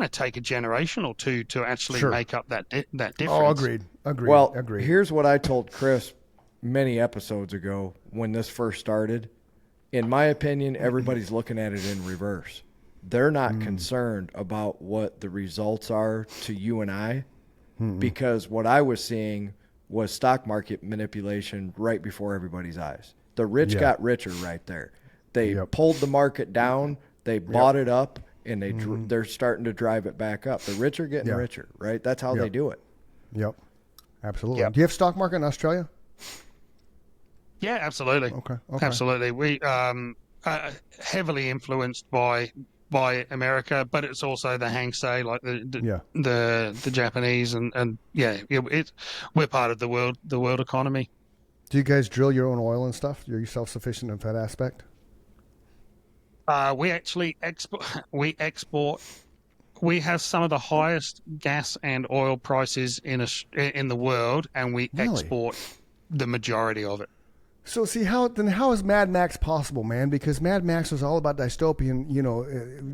to take a generation or two to actually make up that difference. Oh, agreed. Well, agreed. here's what I told Chris many episodes ago when this first started. In my opinion, everybody's looking at it in reverse. They're not concerned about what the results are to you and I, because what I was seeing was stock market manipulation right before everybody's eyes. The rich got richer right there. They pulled the market down, they bought it up, and they're starting to drive it back up. The rich are getting richer, right? That's how they do it. Yep. Absolutely. Yep. Do you have stock market in Australia? Yeah, absolutely. Okay. Absolutely. We heavily influenced by America, but it's also the Hangsei, like the Japanese, and we're part of the world economy. Do you guys drill your own oil and stuff? Are you self-sufficient in that aspect? We actually export. We have some of the highest gas and oil prices in the world, and we export the majority of it. So see how is Mad Max possible, man? Because Mad Max was all about dystopian,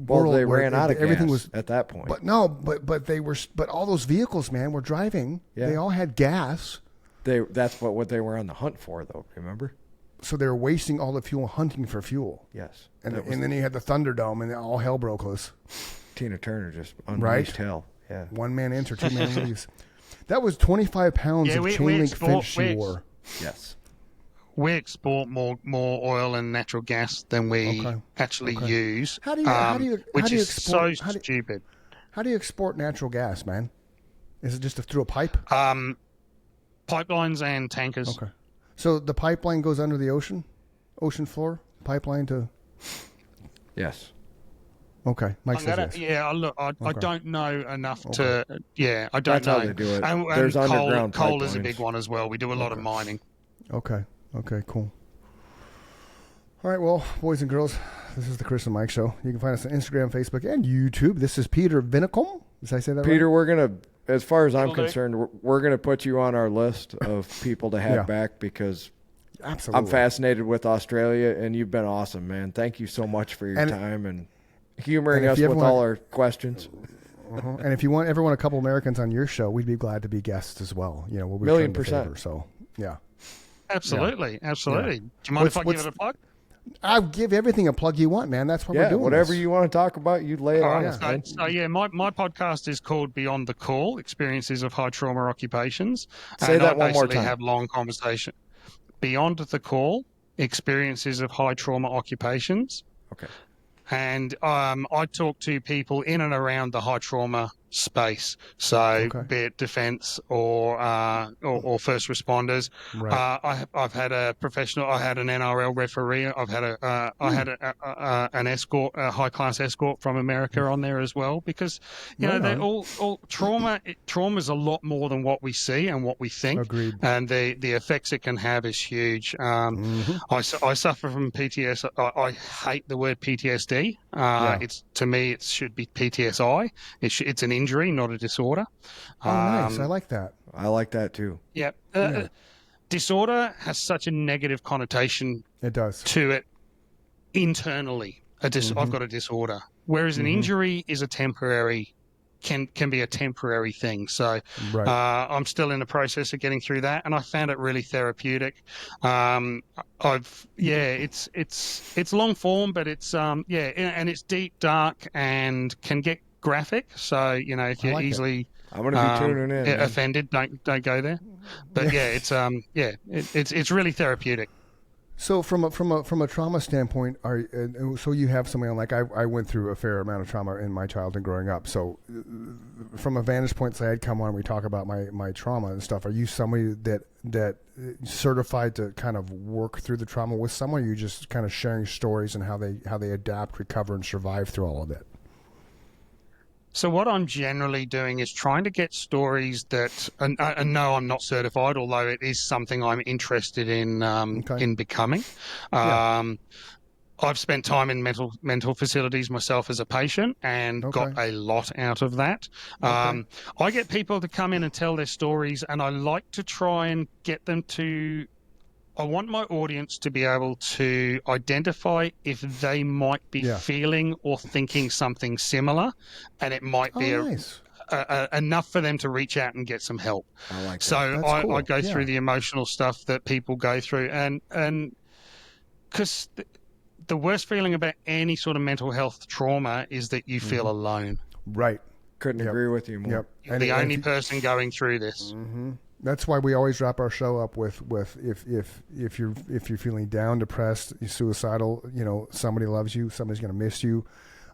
world. They ran out of everything gas was at that point. But all those vehicles, man, were driving. Yeah. They all had gas. That's what they were on the hunt for, though. Remember? So they were wasting all the fuel hunting for fuel. Yes. And then you had the Thunderdome, and all hell broke loose. Tina Turner just unleashed hell. Yeah. One man enters, two man leaves. That was 25 pounds of chain link fence she wore. Yes. We export more oil and natural gas than we actually use. Which is so stupid. How do you export natural gas, man? Is it just through a pipe? Pipelines and tankers. Okay. So the pipeline goes under the ocean floor? Pipeline to... Yes. Okay. Mike says yes. Yeah, look, I don't know enough to... Yeah, I don't That's know. how they do it. And There's underground coal is a pipelines. big one as well. We do a lot of mining. Okay, cool. All right, well, boys and girls, this is the Chris and Mike Show. You can find us on Instagram, Facebook, and YouTube. This is Peter Vinicum. Did I say that right? Peter, we're going to, as far as I'm concerned, we're going to put you on our list of people to have back because Absolutely. I'm fascinated with Australia, and you've been awesome, man. Thank you so much for your time and humoring us with all our questions. And if you ever want a couple Americans on your show, we'd be glad to be guests as well. We'll be 1,000,000%. So, yeah. Absolutely. Yeah. Do you mind if I give it a plug? I'll give everything a plug you want, man. That's what we're doing. Whatever you want to talk about, you lay it on us, man. My podcast is called Beyond the Call: Experiences of High Trauma Occupations. Say that one more time. Have long conversation. Beyond the Call: Experiences of High Trauma Occupations. Okay. And I talk to people in and around the high trauma space, so be it defence or first responders. Right. I've had a professional. I had an NRL referee. I've had an escort, a high class escort from America on there as well, because they're all trauma. Trauma is a lot more than what we see and what we think. Agreed. And the effects it can have is huge. I suffer from PTSD. I hate the word PTSD. It's, to me, it should be PTSI. It's an injury, not a disorder. Oh, nice. I like that. I like that too. Yeah. Disorder has such a negative connotation. It does. To it internally. I've got a disorder. Whereas an injury is a temporary, can be a temporary thing. So I'm still in the process of getting through that, and I found it really therapeutic. It's long form, but it's and it's deep, dark, and can get graphic. So if you're easily I'm going to be tuning in. Offended, don't go there. But it's really therapeutic. So from a trauma standpoint, so you have somebody like I went through a fair amount of trauma in my childhood growing up. So from a vantage point, say I'd come on, we talk about my trauma and stuff. Are you somebody that certified to kind of work through the trauma with someone? Or are you just kind of sharing stories and how they adapt, recover, and survive through all of it? So what I'm generally doing is trying to get stories that, and no, I'm not certified, although it is something I'm interested in becoming. I've spent time in mental facilities myself as a patient and got a lot out of that. I get people to come in and tell their stories, and I like to try and get them to I want my audience to be able to identify if they might be Yeah. feeling or thinking something similar, and it might be Nice. enough for them to reach out and get some help. I like that. So That's I cool. go Yeah. through the emotional stuff that people go through, and because the worst feeling about any sort of mental health trauma is that you feel alone. Right. Couldn't Yep. agree with you more. Yep. You're the only person going through this. That's why we always wrap our show up with if you're feeling down, depressed, suicidal, somebody loves you, somebody's going to miss you.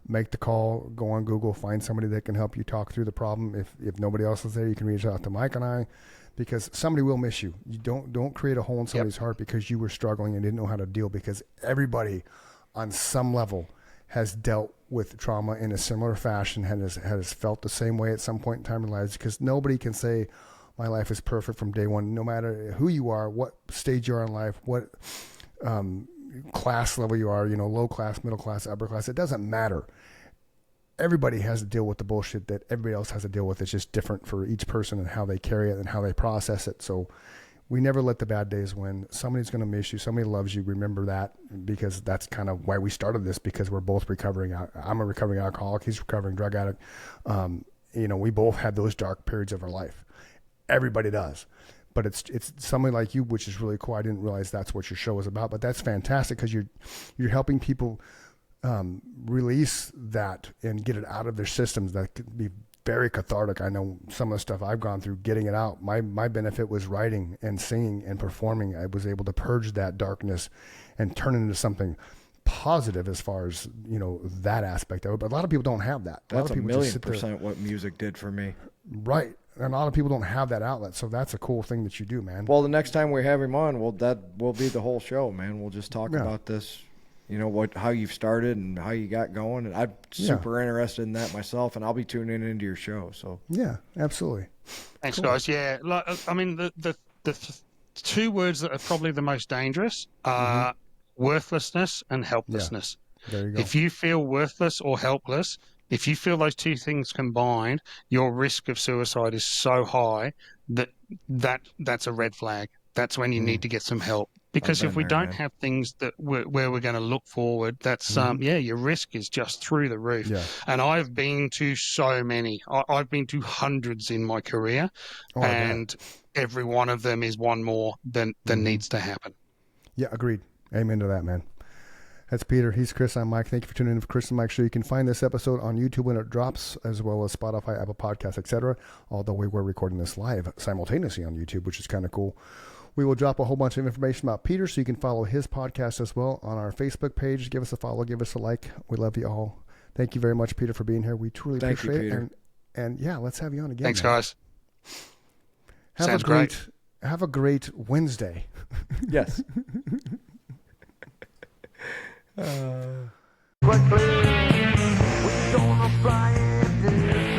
Make the call, go on Google, find somebody that can help you talk through the problem. If nobody else is there, you can reach out to Mike and I, because somebody will miss you. You don't create a hole in somebody's heart because you were struggling and didn't know how to deal, because everybody on some level has dealt with trauma in a similar fashion, has felt the same way at some point in time in lives, because nobody can say my life is perfect from day one, no matter who you are, what stage you are in life, what class level you are, low class, middle class, upper class. It doesn't matter. Everybody has to deal with the bullshit that everybody else has to deal with. It's just different for each person and how they carry it and how they process it. So we never let the bad days win. Somebody's going to miss you. Somebody loves you. Remember that, because that's kind of why we started this, because we're both recovering. I'm a recovering alcoholic. He's a recovering drug addict. We both had those dark periods of our life. Everybody does. But it's somebody like you, which is really cool. I didn't realize that's what your show is about, but that's fantastic, because you're helping people release that and get it out of their systems. That could be very cathartic. I know some of the stuff I've gone through getting it out. My benefit was writing and singing and performing. I was able to purge that darkness and turn it into something positive as far as that aspect of it. But a lot of people don't have that. That's a lot of people just sit there. 1,000,000% what music did for me. Right. And a lot of people don't have that outlet, so that's a cool thing that you do, man. Well, the next time we have him on, that will be the whole show, man. We'll just talk about this, how you've started and how you got going. And I'm super interested in that myself, and I'll be tuning into your show. So yeah, absolutely. Thanks, guys. Yeah, the two words that are probably the most dangerous are worthlessness and helplessness. Yeah. There you go. If you feel worthless or helpless, if you feel those two things combined, your risk of suicide is so high that's a red flag. That's when you need to get some help. Because if we don't have things where we're going to look forward, that's your risk is just through the roof. Yeah. And I've been to so many. I've been to hundreds in my career, and every one of them is one more than needs to happen. Yeah, agreed. Amen to that, man. That's Peter. He's Chris. I'm Mike. Thank you for tuning in for Chris and Mike Show. You can find this episode on YouTube when it drops, as well as Spotify, Apple Podcasts, etc. Although we were recording this live simultaneously on YouTube, which is kind of cool. We will drop a whole bunch of information about Peter, so you can follow his podcast as well on our Facebook page. Give us a follow. Give us a like. We love you all. Thank you very much, Peter, for being here. We truly appreciate it. And yeah, let's have you on again. Thanks, man. guys. Have a great Wednesday. yes. Quickly, we gonna fly into